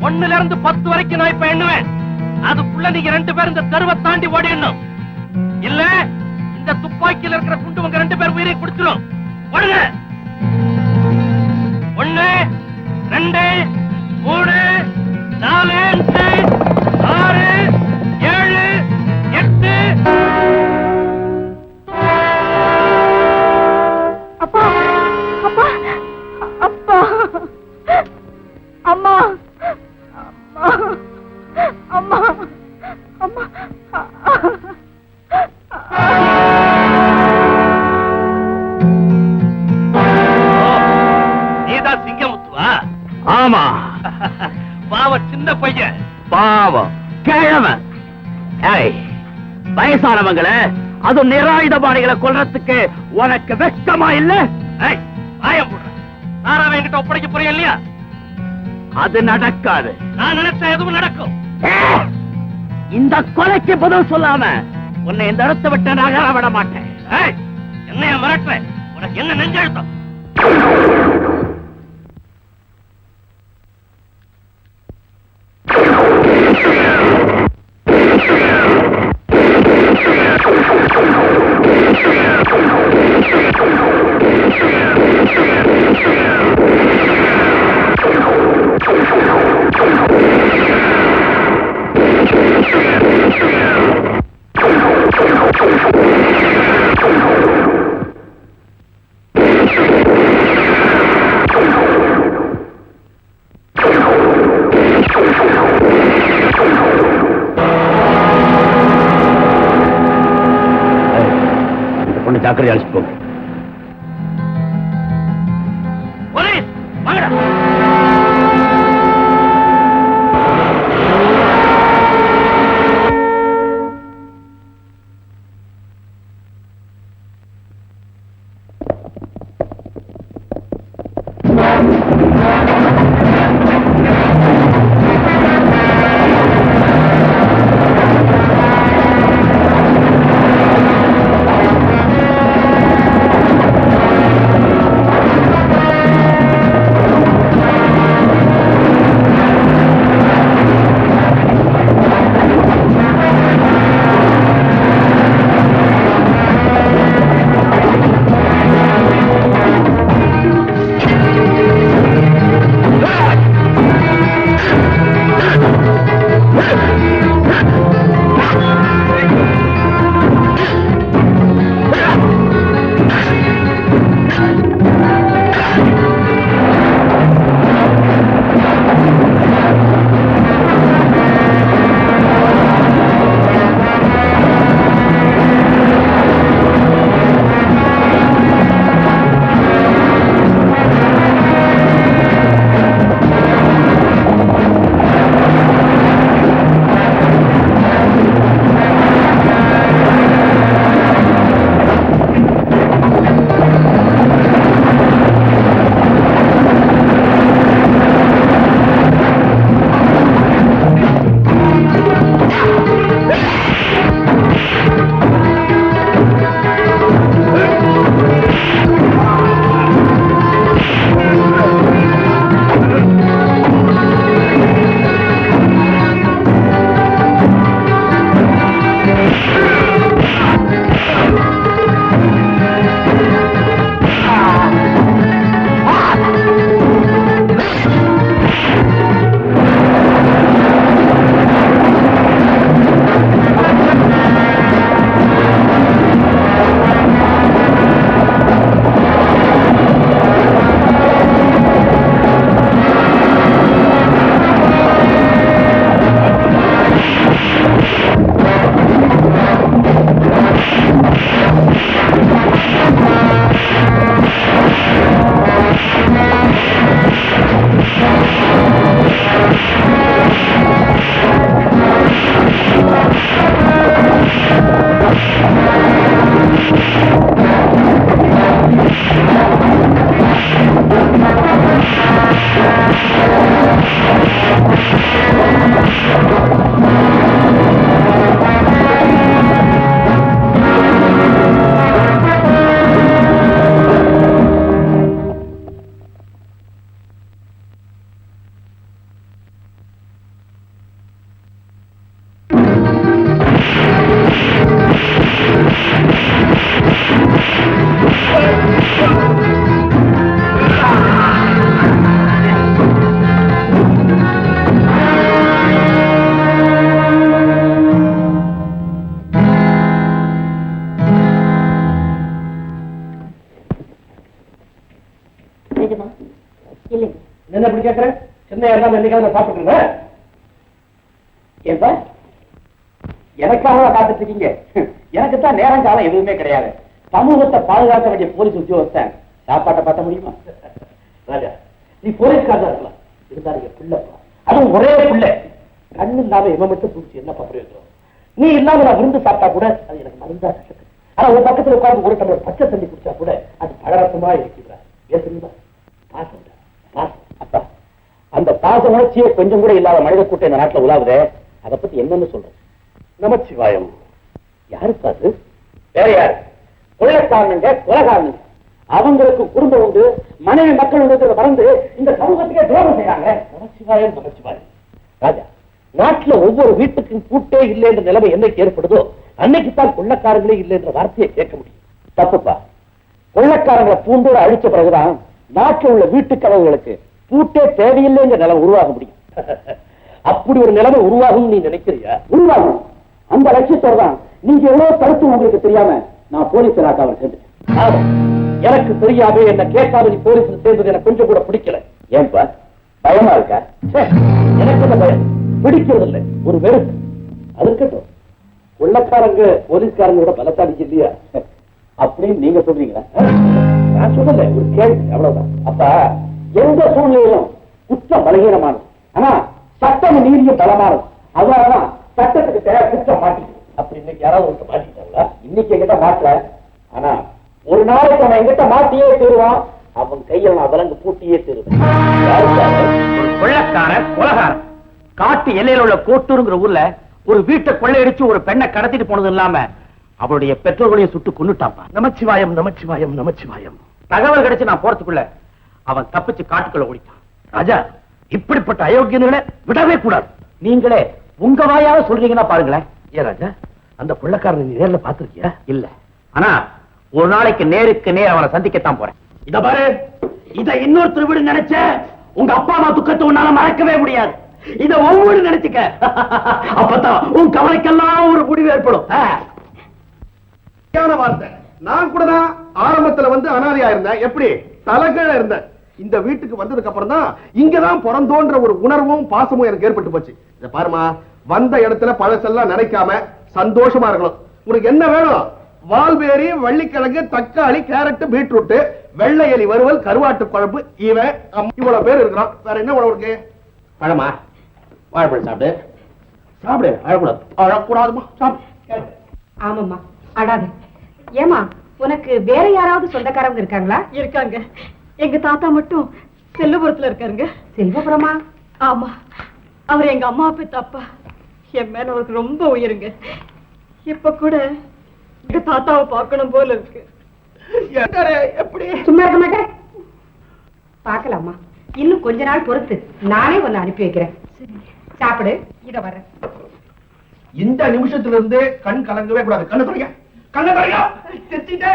ஒண்ணுல இருந்து 10 வரைக்கும் நான் இப்ப எண்ணுவேன். அதுக்குள்ள நீங்க 2 பேரும் இந்த தெருவை தாண்டி ஓடிடணும். இல்ல இந்த துப்பாக்கியில இருக்கிற குண்டு உங்க 2 பேர் உயிரை குடிச்சிடும். ஓடுங்க. 1 2 3 4 5 6 7 8. அப்பா அப்பா அப்பா அம்மா அம்மா அம்மா நீதான் சிங்கமுத்துவா? ஆமா. பாவ சின்ன பையன், பாவம் கிழவன். வயசானவங்களை அது நிராயுதபாணிகளை கொல்றதுக்கு உனக்கு வெட்கமா இல்ல? என்கிட்ட ஒப்படைக்க போறீங்க இல்லையா? அது நடக்காது. நான் நினைச்ச எதுவும் நடக்கும். இந்த கொலைக்கு பதில் சொல்லாம உன்னை இந்த இடத்தை விட்டு நகர விட மாட்டேன். என்னைய மிரட்டுற? உனக்கு என்ன நெஞ்செழுத்தம்? ஜாக்கிரதை அழைச்சிட்டு போங்க. போலீஸ் வாங்கடா. என்ன இப்படி கேட்கிற? சின்னையா இருந்தா என்னைக்காவது சாப்பிட்டுருங்க. ஏன்பா எனக்காக காத்துட்டு இருக்கீங்க? எனக்கு தான் நேரம் காலம் எதுவுமே கிடையாது. சமூகத்தை பாதுகாக்க வேண்டிய போலீஸ் உத்தியோகஸ்தன் சாப்பாட்டை பார்த்த முடியுமா? ராஜா, நீ போலீஸ்காரா இருக்கலாம், இருந்தாலும் என் பிள்ளைப்பா, அதுவும் ஒரே பிள்ளை. கண்ணு இல்லாம இவன் மட்டும் பிடிச்சி என்ன பிரயோஜனம்? நீ இல்லாம நான் விருந்து சாப்பிட்டா கூட அது எனக்கு மருந்தா கஷ்டம். ஆனா உன் பக்கத்துல உட்கார்ந்து ஒரு டம்ளர் பச்சை தண்ணி குடிச்சா கூட அது பழரசமா இருக்கிறா. ஏன் தெரியுமா? பாசம் பாசம். அப்பா, அந்த பாச உணர்ச்சியை கொஞ்சம் கூட இல்லாத மனித கூட்டம் இந்த நாட்டுல உலாவுதே, அதை பத்தி என்னன்னு சொல்றேன்? நமச்சிவாயம். யாருக்கு அது? வேற யாரு? கொள்ளைக்காரனுங்க, கொலைகாரனுங்க. அவங்களுக்கு குடும்பம் உண்டு, மனைவி மக்கள் உண்டு மறந்து இந்த சமூகத்துக்கே துரோகம் செய்யறாங்க. நமச்சிவாயம் நமச்சிவாயம். ராஜா, நாட்டுல ஒவ்வொரு வீட்டுக்கும் கூட்டே இல்லை என்ற நிலைமை என்னைக்கு ஏற்படுதோ அன்னைக்குத்தான் கொள்ளைக்காரங்களே இல்லை என்ற வார்த்தையை கேட்க முடியும். தப்புப்பா. கொள்ளைக்காரங்களை பூண்டோட அழிச்ச பிறகுதான் நாட்டில் உள்ள வீட்டு கதவுகளுக்கு பூட்டே தேவையில்லை என்ற நிலைமை உருவாக முடியும். அப்படி ஒரு நிலைமை உருவாகும் நீ நினைக்கிறியா? உருவாகும். அந்த லட்சியத்தோட தான் நீங்க எவ்வளவு கருத்து உங்களுக்கு தெரியாம நான் போலீஸ் இலாக்காவில் சேர்ந்துட்டேன். எனக்கு தெரியாம என்ன கேட்காம நீ போலீஸ்ல சேர்ந்தது எனக்கு கொஞ்சம் கூட பிடிக்கல. ஏன்பா, பயமா இருக்கா? எனக்கு என்ன பயம்? பிடிக்கிறது இல்லை, ஒரு வெறுப்பு. அது இருக்கட்டும், கொள்ளைக்காரங்க போலீஸ்காரங்களோட பலத்தாடிச்சு இல்லையா அப்படின்னு நீங்க சொல்றீங்களா? நான் சொல்லல, ஒரு கேள்வி, அவ்வளவுதான். அப்ப எந்த சூழ்நிலையிலும் குற்றம் பலகீனமானது, ஆனா சட்டம் நீதியும் பலமானது. அதனாலதான் சட்டத்துக்கு தேவை குற்றம் மாட்டிக்கு. அப்படி இன்னைக்கு யாராவது ஒருத்த மாட்டிக்கிட்டாங்களா? இன்னைக்கு எங்கிட்ட மாட்டல, ஆனா ஒரு நாளைக்கு அவன் எங்கிட்ட மாட்டியே தருவான். அவன் கையில் நான் விலங்கு பூட்டியே தருவேன். ஒரு கொள்ளைக்காரன் கொலைகாரன் காட்டு எல்லையில் உள்ள கோட்டூருங்கிற ஊர்ல ஒரு வீட்டை கொள்ளையடிச்சு ஒரு பெண்ணை கடத்திட்டு போனது இல்லாம அவருடைய பெற்றோர்களையும் சுட்டு கொன்னுட்டாப்பா. நமச்சிவாயம் நமச்சிவாயம் நமச்சிவாயம். தகவல் கிடைச்சு நான் போறதுக்குள்ள அவன் தப்பிச்சு காட்டுக்குள்ள ஓடிட்டான். ராஜா, இப்படிப்பட்ட அயோக்கியங்களை விடவே கூடாது. நீங்களே உங்க வாயால சொல்றீங்கன்னா பாருங்களேன். ஏன் ராஜா, அந்த கொள்ளைக்காரனை நீ நேர்ல பாத்திருக்கியா? இல்ல, ஆனா ஒரு நாளைக்கு நேருக்கு நேர் அவனை சந்திக்கத்தான் போறேன். இத பாரு, இத இன்னொருத்தர் வீடு நினைச்ச உங்க அப்பா அம்மா துக்கத்தை உன்னால மறக்கவே முடியாது. இத ஒவ்வொரு நினைச்சுக்க, அப்பதான் உன் கவலைக்கெல்லாம் ஒரு முடிவு ஏற்படும். வார்த்தை. நான் கூட தான் ஆரம்பத்துல வந்து அனாதையா இருந்தேன். எப்படி தலைகீழ இருந்தேன். இந்த வீட்டுக்கு வந்ததுக்கு அப்புறம் தான் இங்கதான் பிறந்தோன்ற ஒரு உணர்வும் பாசமும் எனக்கு ஏற்பட்டு போச்சு. இத பாருமா, வந்த இடத்துல பழசெல்லாம் நினைக்காம சந்தோஷமா இருக்கணும். உனக்கு என்ன வேணும்? வால்பேரி, வள்ளிக்கிழங்கு, தக்காளி, கேரட், பீட்ரூட், வெள்ளை எலி வறுவல், கருவாட்டு குழம்பு, இவன் இவ்வளவு பேர் இருக்கிறான். வேற என்ன உணவு இருக்கு? பழமா? வாழைப்பழம் சாப்பிடு. சாப்பிடு. அழக்கூடாது. அழக்கூடாதுமா, சாப்பிடு. ஆமாம்மா, அடாது. ஏமா, உனக்கு வேற யாராவது சொந்தக்காரங்க இருக்காங்களா? இருக்காங்க. எங்க தாத்தா மட்டும் செல்வபுரத்துல இருக்காருங்க. செல்வபுரமா? ஆமா, அவர் எங்க அம்மா அப்பா தப்பா. என் மேல அவருக்கு ரொம்ப உயிருங்க. இப்ப கூட எங்க தாத்தாவை பார்க்கணும் போல இருக்கு. எப்படி? சும்மா இருக்க மாட்டேன். பார்க்கலாமா? இன்னும் கொஞ்ச நாள் பொறுத்து நானே ஒன்னு அனுப்பி வைக்கிறேன். சாப்பிடு. இத வரேன். இந்த நிமிஷத்துல இருந்து கண் கலங்கவே கூடாது. கண்ணு தொடங்க, கண்ணு தொடங்க. செத்திட்டே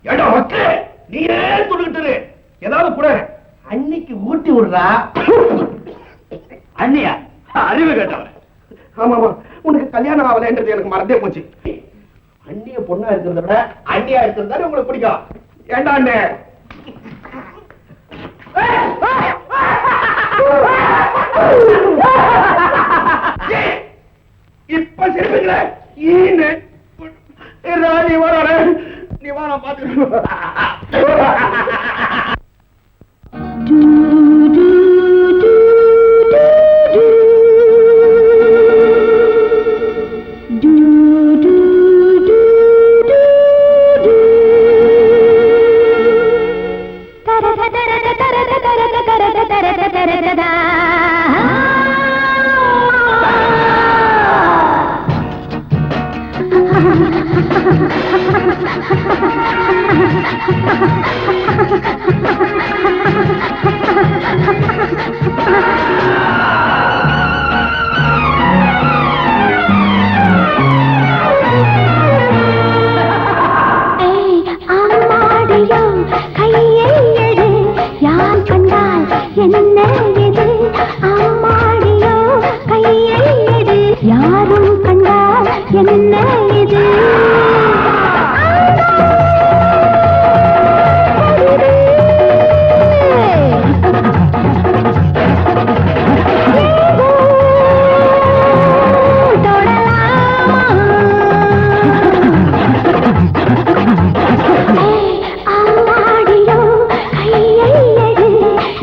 ஏடா மக்களே, நீயே சொல்லிட்டு ஏதாவது கூட அன்னைக்கு ஊட்டி விடுறா. அண்ணியா? அறிவு கேட்டவன். ஆமா ஆமா, உனக்கு கல்யாணம் ஆகலன்றது எனக்கு மறந்தே போச்சு. அண்ணிய பொண்ணா இருக்கிறத விட அண்ணியா இருக்கிறது உங்களுக்கு பிடிக்கும். ஏண்டா அண்ணே? இப்ப சிரிப்பீங்களே. நீ வர நீ வர பாத்து.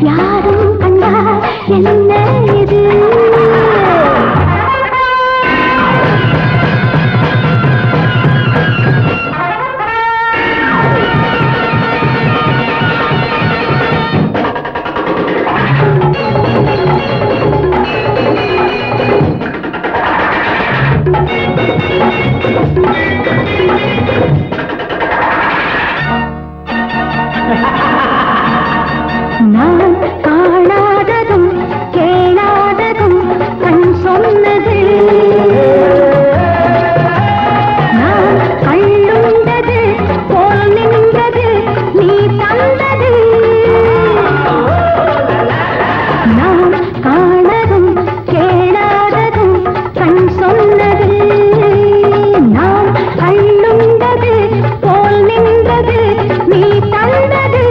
யாரும் நான் காணாததும் கேளாததும் கண் சொன்னது நான் கள்ளுண்டது போல் நின்றது நீ தந்தது நான் காணதும் கேளாததும் கண் சொன்னது நான் கள்ளுண்டது போல் நின்றது நீ தந்தது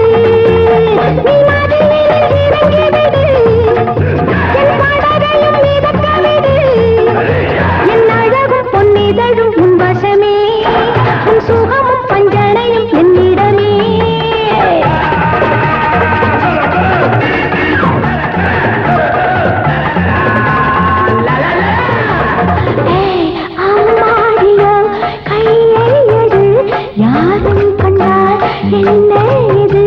நீ மதிலில் இறங்கிவிடு என் படகையும் மிதக்கவிடு என் அழகும் பொன்னிதழும் உன் வசமே உன் சுகமும் பஞ்சனையும் என்னிடமே அம்மாடியோ கையை எடு யாரும் கண்டால் என்ன இது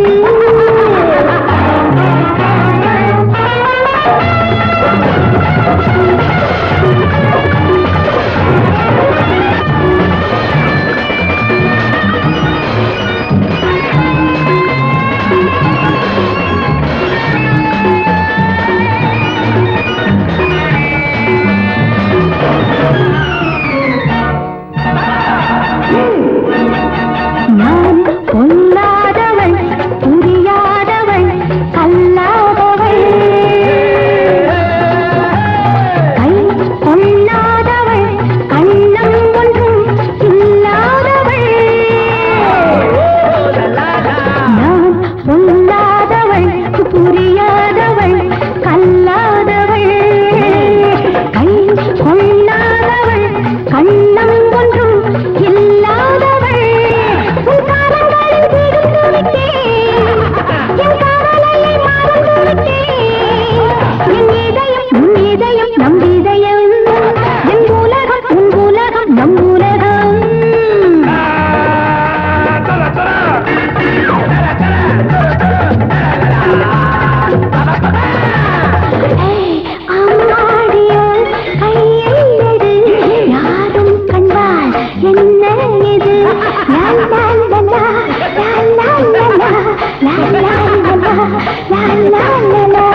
நான் பொல்லாதவள் புரியாதவள் கல்லாதவள் கை கொள்ளாதவள் கண்ணம் ஒன்றும் இல்லாதவள் நான் பொல்லாதவள் புரியாதவள் கல்லாதவள் கை கொள்ளாதவள் கண்ணம் ஒன்றும் இல்லாதவள் உன் காலங்களில் விழுந்து விட்டேன் என் கவலையை மறந்து விட்டேன் என் இதயம் உன் இதயம் நம் இதயம் என் உலகம் உன் உலகம் நம் உலகம் அம்மாடியோ கையை எடு யாரும் கண்டால் என்ன இது லா லா லா லா லா லா லா லா லா லா லா லா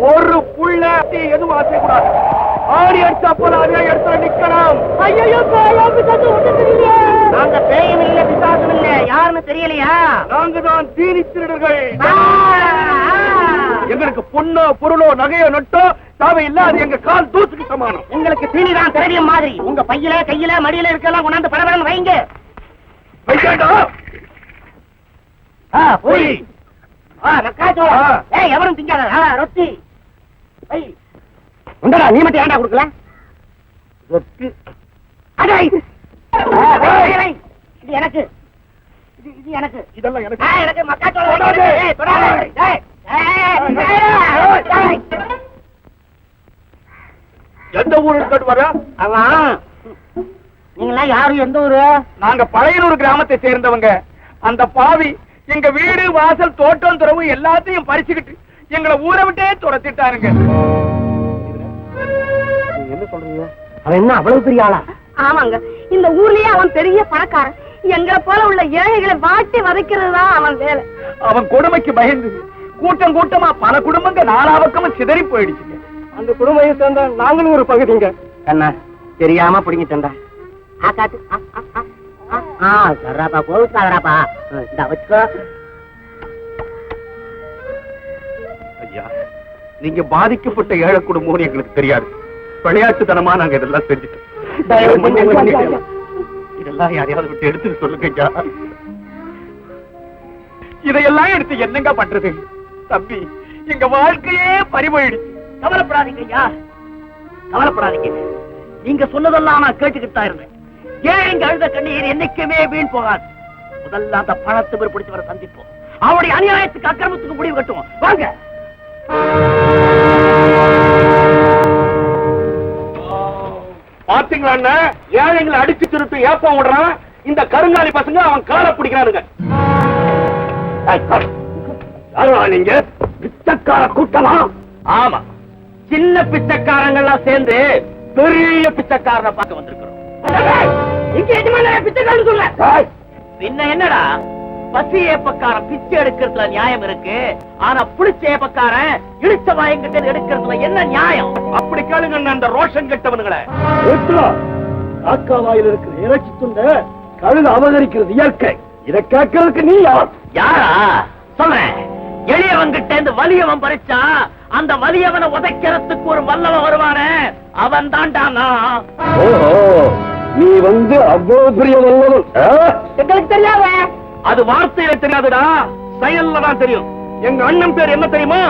ஒரு புள்ள எதுவும் ஆசைக்கூடாது. ஆடி அடிச்சா போல அதே இடத்துல நிக்கணும். ஐயோ நாங்க பேயும் இல்ல பிசாசும் இல்ல யாருன்னு தெரியலையா? நாங்க தான் தீனி திருடர்கள். எங்களுக்கு பொண்ணோ பொருளோ நகையோ நட்டோ தேவை இல்ல. அது எங்க கால் தூசுக்கு சமானம். எங்களுக்கு தீனி தான் திரவியம் மாதிரி. உங்க பையில கையில மடியில இருக்கலாம் கொண்டாந்து பரபரன்னு வைங்க. வைக்கண்டா போய் எவரும் திங்காத ரொட்டி உண்டா. நீ மட்டும் ஏண்டா கொடுக்கல ரொட்டி? இது எனக்கு இது எனக்கு இதெல்லாம் எனக்கு எனக்கு மக்காச்சோளம். எந்த ஊருக்கு வர? நீங்களாம் யாரும் எந்த ஊரு? நாங்க பழையனூர் கிராமத்தை சேர்ந்தவங்க. அந்த பாவி எங்க வீடு வாசல் தோட்டம் துறவு எல்லாத்தையும் பறிச்சுக்கிட்டு எங்களை ஊரை விட்டே துரத்திட்டாருங்க. என்ன சொல்றீங்க? அவன் என்ன அவ்வளவு பெரிய ஆளா? ஆமாங்க, இந்த ஊர்லயே அவன் பெரிய பணக்காரன். எங்களை போல உள்ள ஏழைகளை வாட்டி வதைக்கிறது தான் அவன் வேலை. அவன் கொடுமைக்கு பயந்து கூட்டம் கூட்டமா பல குடும்பங்க நாலாபக்கமும் சிதறி போயிடுச்சுங்க. அந்த குடும்பத்தை சேர்ந்த நாங்களும் ஒரு பகுதிங்க. கண்ணா தெரியாம பிடிங்கிட்டா சர்றாப்பா கோவிச்சாதராப்பா இந்த வச்சுக்கோ. ஐயா, நீங்க பாதிக்கப்பட்ட ஏழை குடும்பம் எங்களுக்கு தெரியாது. விளையாட்டுத்தனமா நாங்க இதெல்லாம் செஞ்சுட்டோம். இதெல்லாம் யாரையாவது விட்டு எடுத்து சொல்லுங்க ஐயா. இதையெல்லாம் எடுத்து என்னங்க பண்றது? தம்பி, எங்க வாழ்க்கையே பறிபோயிடுச்சு. கவலைப்படாதீங்க ஐயா, கவலைப்படாதீங்க. நீங்க சொன்னதெல்லாம் நான் கேட்டுக்கிட்டு தான் இருந்தேன். ஏன் இங்க அழுத கண்ணீர் என்னைக்குமே வீண் போகாது. முதல்ல அந்த பணத்தை பிடிச்சு வர சந்திப்போம். அவருடைய அநியாயத்துக்கு அக்கிரமத்துக்கு முடிவு கட்டுவோம். வாங்க. பாத்தீங்களா ஏழைங்களை அடிச்சு திருட்டு ஏப்பம் விடுறான் இந்த கருங்காலி பசங்க அவன் காலை பிடிக்கிறானுங்க. நீங்க பிச்சைக்கார கூட்டமா? ஆமா, சின்ன பிச்சைக்காரங்கெல்லாம் சேர்ந்து பெரிய பிச்சைக்காரனை பார்க்க வந்திருக்கிறோம். பிச்சைக்காரன் சொல்ல பின்ன என்னடா, பசி ஏப்பக்காரன் பிச்சை எடுக்கிறதுல நியாயம் இருக்கு, ஆனா புளிச்ச ஏப்பக்காரன் இடிச்ச வாயங்கிட்ட எடுக்கிறதுல என்ன நியாயம்? அப்படி கேளுங்க அந்த ரோஷன் கெட்டவனுங்களே. காக்கா வாயில் இருக்கிற இறைச்சி துண்ட கழுகு அபகரிக்கிறது இயற்கை. இதை கேட்கறதுக்கு நீ யார்? யாரா சொல்றேன். எளியவன்கிட்ட இருந்து வலியவன் பறிச்சா அந்த வலியவனை உதைக்கிறதுக்கு ஒரு வல்லவன் வருவானே, அவன் தான்டா நான். ஓஹோ, நீ அவ்வளவு பெரிய வல்லவன் எங்களுக்கு தெரியாத. அது வார்த்தையில தெரியாதுடா, செயல்ல தான் தெரியும். எங்க அண்ணன் பேர் என்ன தெரியுமா?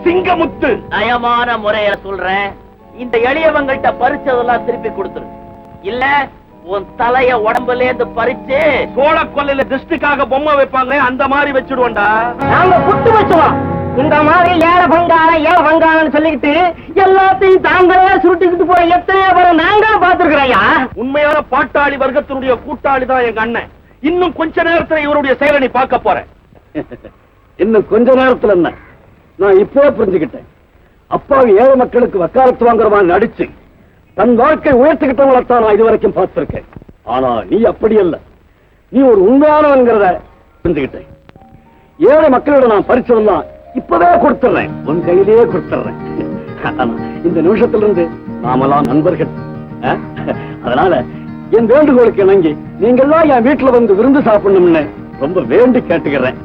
சிங்கமுத்து. நயமான முறையில சொல்றேன், இந்த எளியவங்கள்ட்ட பறிச்சதெல்லாம் திருப்பி கொடுத்துரு, இல்ல உன் தலைய உடம்புல இருந்து பறிச்சு சோழ கொல்லையில திருஷ்டிக்காக பொம்மை வைப்பாங்க அந்த மாதிரி வச்சிடுவோண்டா. நாங்க புட்டு வச்சுவோம். இந்த மாதிரி ஏழை பங்காளன்னு சொல்லிக்கிட்டு எல்லாத்தையும் தாங்களே சுருட்டிக்கிட்டு போற எத்தனையோ பேரை நாங்க பாத்துருக்கிறோம்யா. உண்மையான பாட்டாளி வர்க்கத்தினுடைய கூட்டாளி தான் எங்க அண்ணன். இன்னும் கொஞ்ச நேரத்துல இவருடைய செயலை நீ பார்க்க போற. இன்னும் கொஞ்ச நேரத்துல என்ன, நான் இப்போ புரிஞ்சுக்கிட்டேன். அப்பாவி ஏழை மக்களுக்கு வக்காலத்து வாங்குற மாதிரி நடிச்சு தன் வாழ்க்கை உயர்த்துக்கிட்டவங்களைத்தான் நான் இதுவரைக்கும் பார்த்திருக்கேன். ஆனா நீ அப்படி அல்ல, நீ ஒரு உண்மையானவன்கிறத புரிஞ்சுக்கிட்டேன். ஏழை மக்களோட நான் பரிச்சதெல்லாம் இப்பவே கொடுத்துறேன், உன் கையிலேயே கொடுத்துறேன். இந்த நிமிஷத்துல இருந்து நாமெல்லாம் நண்பர்கள். அதனால என் வேண்டுகோளுக்கு இணங்கி நீங்கெல்லாம் என் வீட்டுல வந்து விருந்து சாப்பிடணும்னு ரொம்ப வேண்டி கேட்டுக்கிறேன்.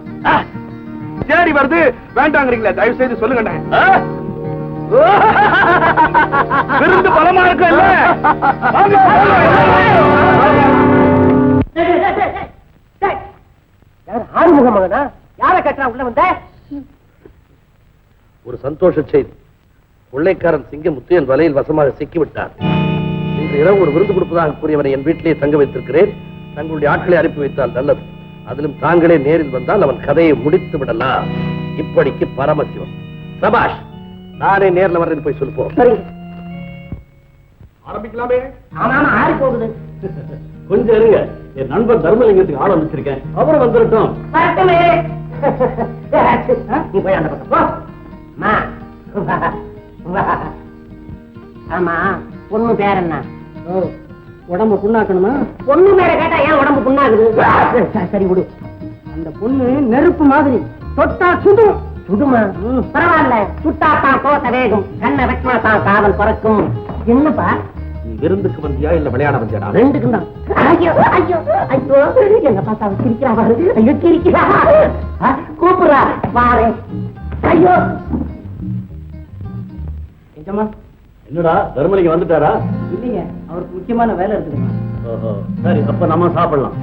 சரி வருது வேண்டாங்கிறீங்களா? தயவு செய்து சொல்லுங்க. விருந்து பலமா இருக்கு. ஆறுமுகமகனா? யார கட்டா உள்ள வந்த? ஒரு சந்தோஷ செய்தி. கொள்ளைக்காரன் சிங்கமுத்து என் வலையில் வசமாக சிக்கிவிட்டார். இன்று இரவு ஒரு விருந்து கொடுப்பதாக கூறியவனை என் வீட்டிலே தங்க வைத்திருக்கிறேன். தங்களுடைய ஆட்களை அனுப்பி வைத்தால் நல்லது. அதிலும் தாங்களே நேரில் வந்தால் அவன் கதையை முடித்து விடலாம். இப்படிக்கு பரமசிவம். சபாஷ், நானே நேர்ல வரேன்னு போய் சொல்லுப்போம். ஆரம்பிக்கலாமே. ஆறி போகுது. கொஞ்சம் இருங்க, என் நண்பர் தர்மலிங்கத்துக்கு ஆள் அமைச்சிருக்கேன், அப்புறம் வந்துடட்டும். நீ போய் அந்த பக்கம் போ. ஆமா, பொண்ணு பேர் என்ன? உடம்பு புண்ணாக்கணுமா? பொண்ணு பேரை கேட்டா ஏன் உடம்பு புண்ணாகுது? சரி விடு. அந்த பொண்ணு நெருப்பு மாதிரி, தொட்டா சுடும். சுடுமா? பரவாயில்ல, சுட்டாத்தான் தோட்ட வேகும், கண்ணை வெட்டினா தான் காவல் பறக்கும். என்னப்பா, நீ விருந்துக்கு வந்தியா இல்ல விளையாட வந்தியா? ரெண்டுக்கும் தான். ஐயோ ஐயோ ஐயோ, எங்க பார்த்தா சிரிக்கிறா பாரு. ஐயோ சிரிக்கிறா, கூப்பிடுறா பாரு. ஐயோ நிஜமா? என்னடா தர்மலிங்கம் வந்துட்டாரா? இல்லைங்க, அவருக்கு முக்கியமான வேலை இருக்குதுங்க. ஓஹோ, சரி, அப்ப நம்ம சாப்பிடலாம்.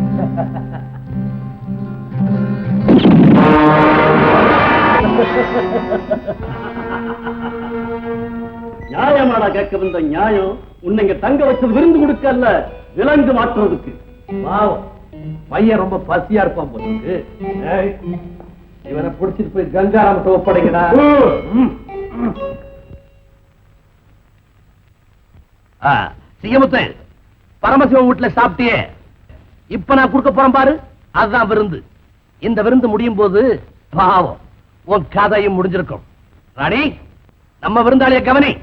நியாயமாடா கேட்க வந்த நியாயம்? உன்னை இங்க தங்க வச்சது விருந்து கொடுக்கல, விலங்கு மாற்றுறதுக்கு. பாவம், பையன் ரொம்ப பசியா இருப்பான் போது. இவனை பிடிச்சிட்டு போய் கங்காராமத்தை ஒப்படைங்கடா. சிங்கமுத்து, பரமசிவம் வீட்டுல சாப்பிட்டியே, இப்ப நான் கொடுக்க போறேன் பாரு, அதுதான் விருந்து. இந்த விருந்து முடியும் போது பாவம் உன் கதையும் முடிஞ்சிருக்கும். ராணி, நம்ம விருந்தாளிய கவனி.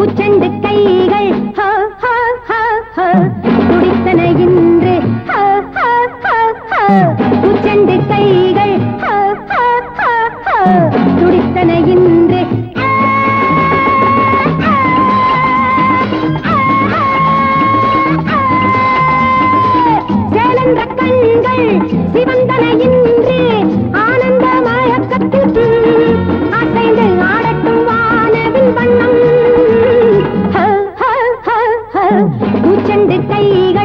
உச்சண்டு கைகள் துடித்தன இன்று, உச்சண்டு கைகள் துடித்தன இன்று. சேலந்த கண்கள் சிவந்தன இன்று, ஆனந்த மயக்கத்தில் அசைந்து ஆடட்டும் வானவின் வண்ணம். உச்சண்டு கைகள்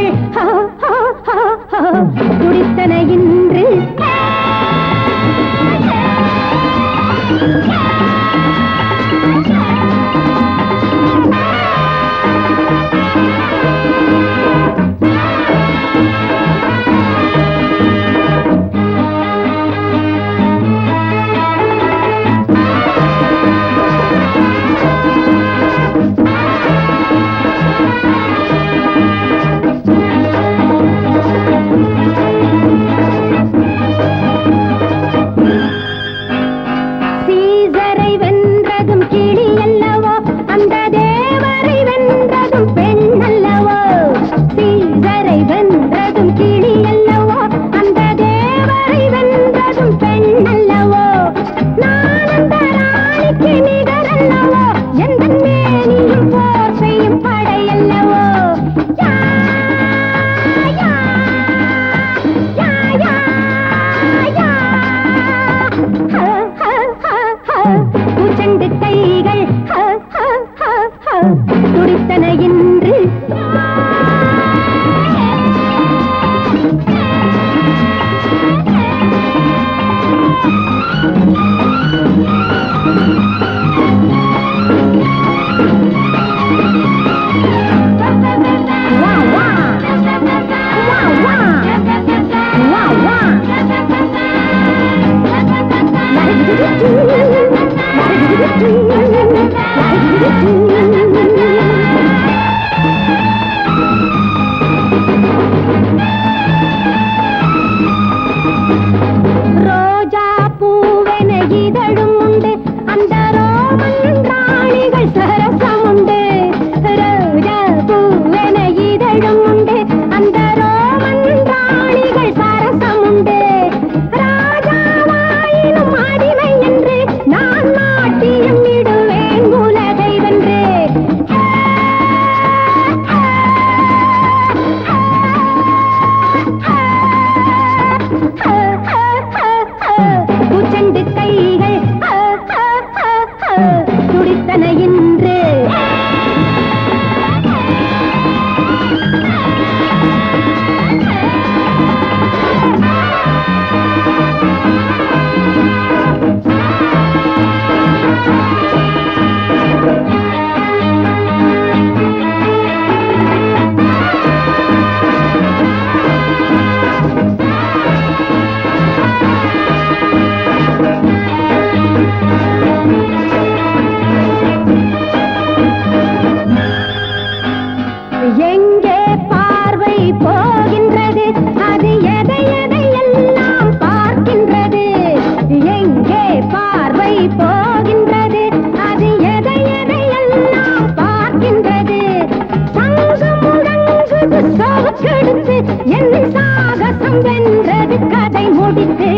என் சாகசம் வென்றது கதை முடித்து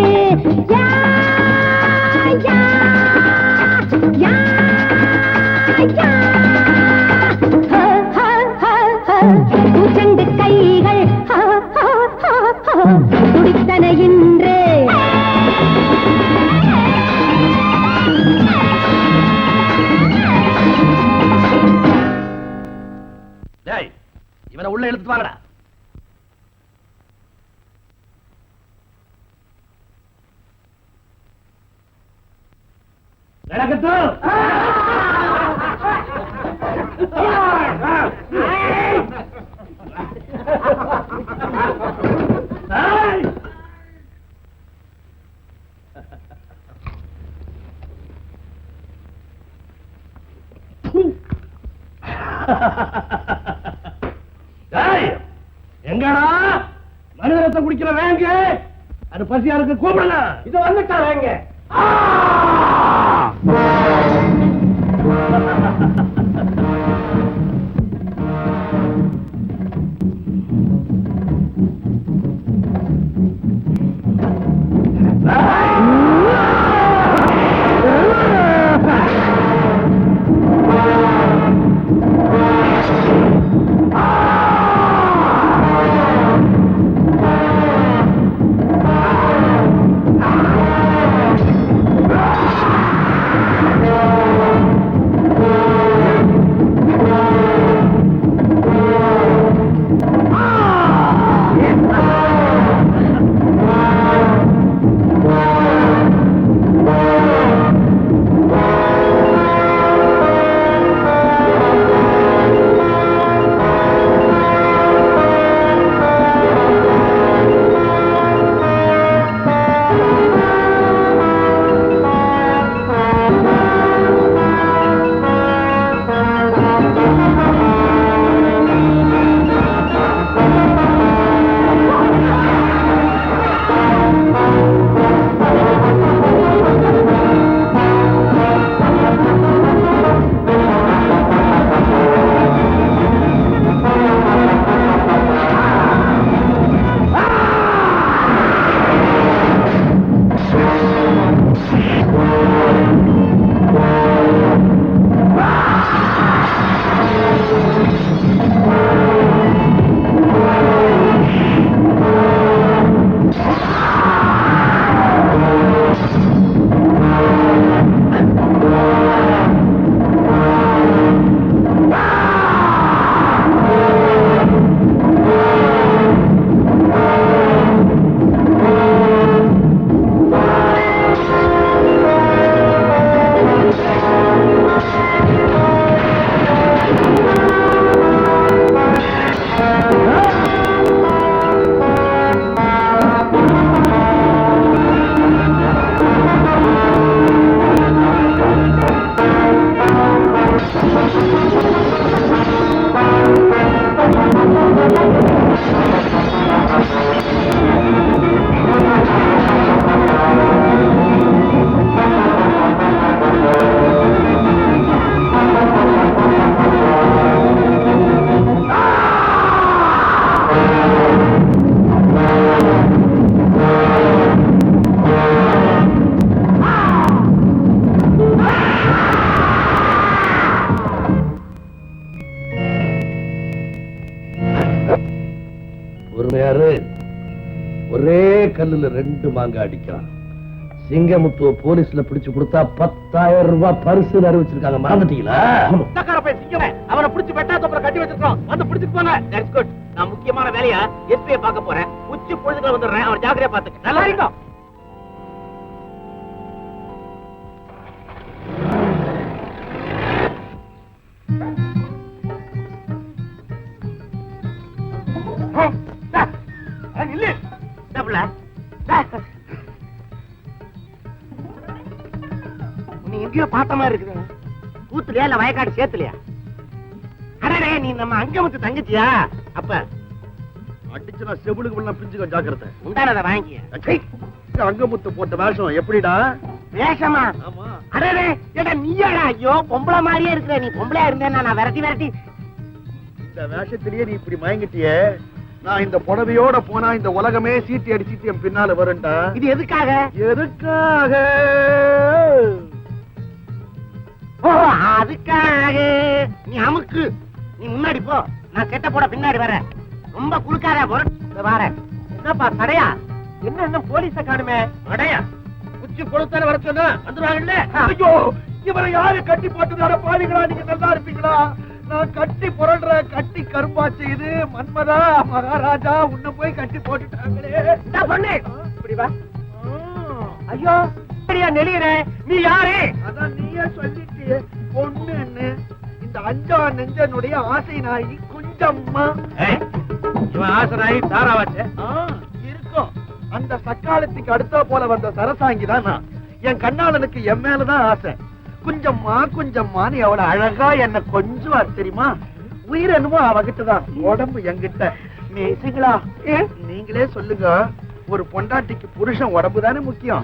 பூச்செண்டு கைகள் துடித்தன இன்று இவனை உள்ள இழுத்து வாங்கடா. நடக்கட்டும். எங்கடா மனித ரத்தம் குடிக்கிற வேங்க? அது பசியாருக்கு கூப்பிடலாம். இது வந்துட்டா வேங்க. ஒரே கல்லுல 2 மாங்காய் அடிக்கலாம். சிங்கமுத்துவ போலீஸ்ல பிடிச்சு கொடுத்தா 10,000 ரூபாய் பரிசு அறிவிச்சிருக்காங்க. மறந்துட்டீங்களா? அவனை பிடிச்சு வெட்டாத்தப்புறம் கட்டி வச்சிருக்கோம். வந்து பிடிச்சிட்டு போங்க. That's good. நான் முக்கியமான வேலையா எஸ்பியை பார்க்க போறேன். உச்சி பொழுதுக்குள்ள வந்துடுறேன். அவன் ஜாக்கிரதையா பாத்துக்க. நல்லா இருக்கும். எங்கேயோ பார்த்த மாதிரி இருக்குது. கூத்துலையா இல்ல வயக்காடு சேத்துலையா? அடடே, நீ நம்ம அங்கமுத்து தங்கச்சியா? அப்ப அடிச்சுனா செவிலுக்கு பண்ண பிஞ்சுக்க ஜாக்கிரதை. உண்டானதை வாங்கிய. அங்கமுத்து போட்ட வேஷம் எப்படிடா? வேஷமா? அடடே, ஏடா நீயாடா? ஐயோ, பொம்பளை மாதிரியே இருக்கிற. நீ பொம்பளையா இருந்தேன்னா நான் விரட்டி விரட்டி. இந்த வேஷத்திலேயே நீ இப்படி மயங்கிட்டியே, நான் இந்த புடவையோட போனா இந்த உலகமே சீட்டி அடிச்சிட்டு என் பின்னால வரும்டா. இது எதுக்காக? எதுக்காக? ஓ, அதுக்காக. நீ அமுக்கு, நீ முன்னாடி போ, நான் செட்ட போட பின்னாடி வரேன். ரொம்ப குளுக்காத வரேன். என்னப்பா தடையா? என்ன போலீஸ காணுமே? அடையா உச்சி கொடுத்தால வர சொன்னா வந்துருவாங்கல்ல. ஐயோ, இவரை யாரு கட்டி போட்டு பாருங்களா? நீங்க நல்லா இருப்பீங்களா? நான் கட்டி புரள்ற கட்டி கரும்பாச்சு. இது மன்மதா மகாராஜா உன்னை போய் கட்டி போட்டுட்டாங்களே. என்ன பண்ணு? இப்படி வா. ஐயோ, சரியா நெளியற. நீ யாரு? அதான் நீயே சொல்லிட்டியே பொண்ணுன்னு. இந்த அஞ்சா நெஞ்சனுடைய ஆசை நாயி குஞ்சம்மா. இவன் ஆசை நாயி தாராவாச்சே இருக்கும். அந்த சக்காலத்துக்கு அடுத்த போல வந்த சரசாங்கி தான் நான். என் கண்ணாளனுக்கு என் மேலதான் ஆசை. குஞ்சம்மா குஞ்சம்மான்னு எவ்வளவு அழகா என்ன கொஞ்சுவா தெரியுமா? உயிர் என்னமோ அவகிட்டதான், உடம்பு என்கிட்ட. நேசிங்களா? நீங்களே சொல்லுங்க, ஒரு பொண்டாட்டிக்கு புருஷன் உடம்பு தானே முக்கியம்.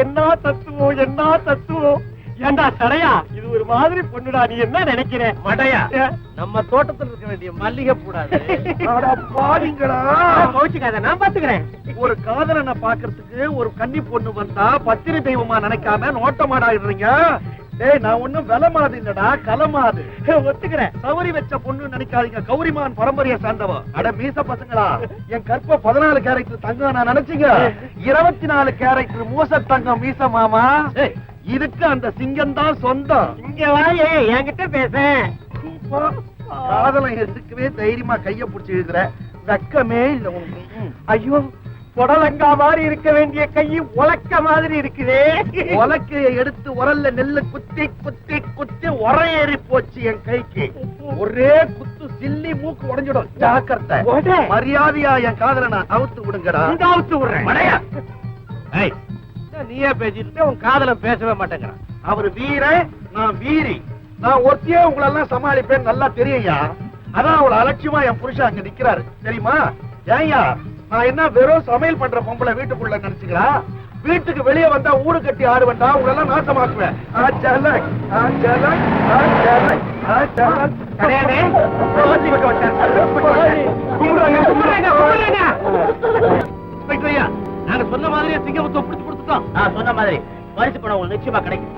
என்ன தத்துவம், என்ன தத்துவம். ஏண்டா தடையா, இது ஒரு மாதிரி பொண்ணுடா. நீ என்ன நினைக்கிற? மடையா, நம்ம தோட்டத்தில் இருக்க வேண்டிய மல்லிகை கூடாது. பாருங்களா, கோச்சுக்காத, நான் பாத்துக்கிறேன். ஒரு காதலனை பாக்குறதுக்கு ஒரு கன்னி பொண்ணு வந்தா பத்திரி தெய்வமா நினைக்காம நோட்டமாடாடுறீங்க. டேய், நான் ஒண்ணும் விலமாது இல்லடா, கலமாது. ஒத்துக்கிறேன். சௌரி வச்ச பொண்ணு நினைக்காதீங்க, கௌரிமான் பரம்பரையை சேர்ந்தவ. அட மீச பசங்களா, என் கற்ப 14 கேரக்டர் தங்கம் நான் நினைச்சீங்க. 24 கேரக்டர் மூச தங்கம் மீச மாமா. இதுக்கு அந்த சிங்கம் தான் சொந்தம். இங்க வாயே, என்கிட்ட பேச. காதலை எதுக்குவே தைரியமா கைய புடிச்சு எழுதுற, வெக்கமே இல்ல உனக்கு. ஐயோ, புடலங்கா மாதிரி இருக்க வேண்டிய கை உலக்க மாதிரி இருக்குதே. உலக்கைய எடுத்து உரல்ல நெல்லு குத்தி குத்தி குத்தி உரையேறி போச்சு என் கைக்கு. ஒரே குத்து சில்லி மூக்கு உடைஞ்சிடும், ஜாக்கிரதை. மரியாதையா என் காதலனை அவுத்து விடுங்கடா. அவுத்து விடுறேன். நீயே பேசிட்டு உன் காதல பேசவே மாட்டேங்கிறான். அவர் வீரன், நான் வீரி. நான் ஒருத்தியே உங்களெல்லாம் சமாளிப்பேன், நல்லா தெரியும்யா. அதான் அவளை அலட்சியமா என் புருஷன் அங்க நிக்கிறாரு தெரியுமா? ஏன்யா, நான் என்ன வெறும் சமையல் பண்ற பொம்பளை வீட்டுக்குள்ள நினைச்சுங்களா? வீட்டுக்கு வெளியே வந்தா ஊடு கட்டி ஆடுவேன்டா, உங்களெல்லாம் நாசமாக்குவேன். நாங்க சொன்ன மாதிரியே சிங்கமத்தை பிடிச்சு கொடுத்துட்டோம். நான் சொன்ன மாதிரி பரிசு பணம் உங்களுக்கு நிச்சயமா கிடைக்கும்.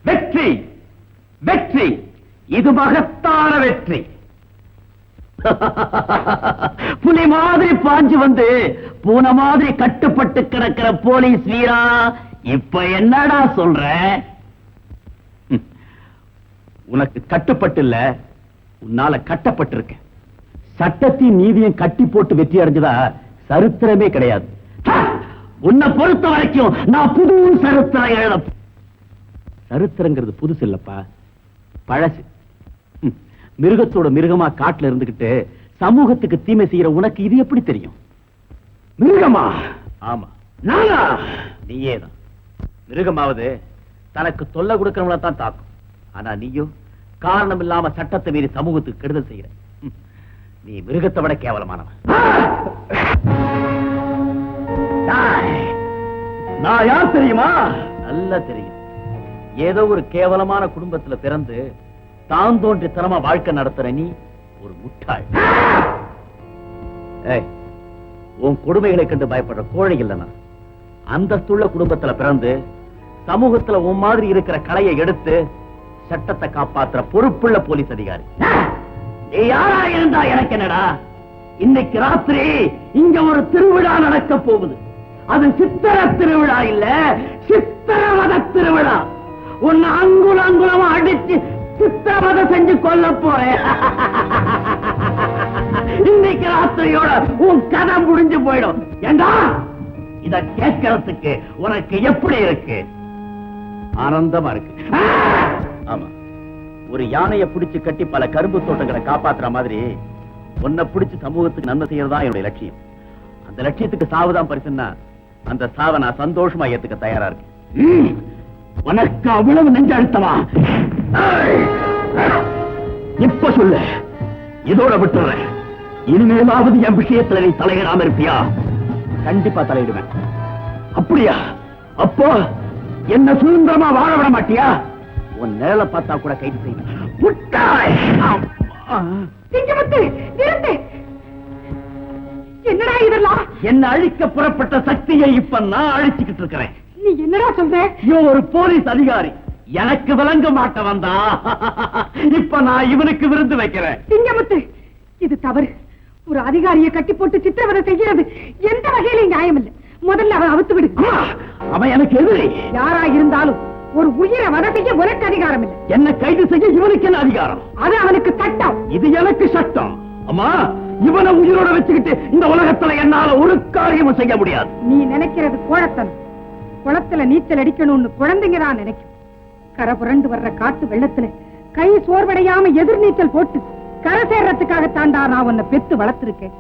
வெற்றி, வெற்றி, இது மகத்தான வெற்றி. புலி மாதிரி பாஞ்சு வந்து பூனை மாதிரி கட்டுப்பட்டு கிடக்கிற போலீஸ் வீரா, இப்ப என்னடா சொல்ற? உனக்கு கட்டுப்பட்டு இல்ல, உன்னால கட்டப்பட்டிருக்க. சட்டத்தையும் நீதியும் கட்டி போட்டு வெற்றி அடைஞ்சதா சரித்திரமே கிடையாது. உன்னை பொறுத்த வரைக்கும் நான் புது சரித்திரம் எழுத. சரித்திரங்கிறது புதுசு இல்லப்பா, பழசு. மிருகத்தோட மிருகமா காட்டுல இருந்துகிட்டு சமூகத்துக்கு தீமை செய்யற உனக்கு இது எப்படி தெரியும்? மிருகமா? ஆமா, நானா? நீயேதான். மிருகமாவது தனக்கு தொல்லை கொடுக்கிறவங்கள தான் தாக்கும். ஆனா நீயோ காரணம் இல்லாம சட்டத்தை மீறி சமூகத்துக்கு கெடுதல் செய்யற. நீ மிருகத்தை விட கேவலமானவன். நான் யார் தெரியுமா? நல்லா தெரியும். ஏதோ ஒரு கேவலமான குடும்பத்துல பிறந்து தான் தோன்றித்தனமா வாழ்க்கை நடத்துற நீ ஒரு முட்டாள். ஏய், உன் கொடுமைகளை கண்டு பயப்படுற கோழை இல்லைனா அந்தஸ்துள்ள குடும்பத்துல பிறந்து சமூகத்துல உன் மாதிரி இருக்கிற கலையை எடுத்து சட்டத்தை காப்பாத்துற பொறுப்புள்ள போலீஸ் அதிகாரி. நீ யாரா இருந்தா எனக்கு என்னடா? இன்னைக்கு ராத்திரி இங்க ஒரு திருவிழா நடக்க போகுது. அது சித்திர திருவிழா இல்ல, சித்திரவத திருவிழா. உன்னை அங்குல அங்குலமா அடிச்சு சித்திரவதை செஞ்சு கொல்ல போறேன். இன்னைக்கு ராத்திரியோட உன் கதை முடிஞ்சு போயிடும். ஏண்டா இத கேட்கறதுக்கு உனக்கு எப்படி இருக்கு? ஆனந்தமா இருக்கு. ஆமா, ஒரு யானையை பிடிச்சு கட்டி பல கரும்பு தோட்டங்களை காப்பாத்துற மாதிரி உன்னை பிடிச்சு சமூகத்துக்கு நன்மை செய்யறதா என்னுடைய லட்சியம். அந்த லட்சியத்துக்கு சாவுதான் பரிசுன்னா அந்த சாவை நான் சந்தோஷமா ஏத்துக்க தயாரா இருக்கேன். உனக்கு அவ்வளவு நெஞ்ச அழுத்தமா? இப்ப சொல்லு, இதோட விட்டுறேன். இனிமேலாவது என் விஷயத்துல நீ தலையிடாம இருப்பியா? கண்டிப்பா தலையிடுவேன். அப்படியா? அப்போ என்ன சுதந்திரமா வாழ விட மாட்டியா? உன் நேர பார்த்தா கூட கைது செய்வேன். என்னடா இதெல்லாம்? என்ன அழிக்க புறப்பட்ட சக்தியை இப்ப நான் அழிச்சுக்கிட்டு இருக்கிறேன். நீ என்னடா சொல்ற? ஒரு போலீஸ் அதிகாரி எனக்கு விளங்க மாட்ட வந்தா இப்ப நான் இவனுக்கு விருந்து வைக்கிறேன். சிங்கமுத்து, இது தவறு. ஒரு அதிகாரியை கட்டி போட்டு சித்திரவதை செய்கிறது எந்த வகையிலும் நியாயம் இல்லை. முதல்ல அவன் அவுத்து விடு. அவன் எனக்கு எதிரி. யாரா இருந்தாலும் ஒரு உயிரை வதை செய்ய உனக்கு அதிகாரம் இல்லை. என்ன கைது செய்ய இவனுக்கு என்ன அதிகாரம்? அது அவனுக்கு சட்டம். இது எனக்கு சட்டம். அம்மா, இவனை உயிரோட வச்சுக்கிட்டு இந்த உலகத்துல என்னால ஒரு காரியமும் செய்ய முடியாது. நீ நினைக்கிறது கோழத்தனம். குளத்துல நீச்சல் அடிக்கணும்னு குழந்தைங்க தான் நினைக்கும். கரை புரண்டு வர்ற காட்டு வெள்ளத்துல கை சோர்வடையாம எதிர் நீச்சல் போட்டு கரை சேர்றதுக்காக தாண்டா நான் உன்னை பெத்து வளர்த்திருக்கேன்.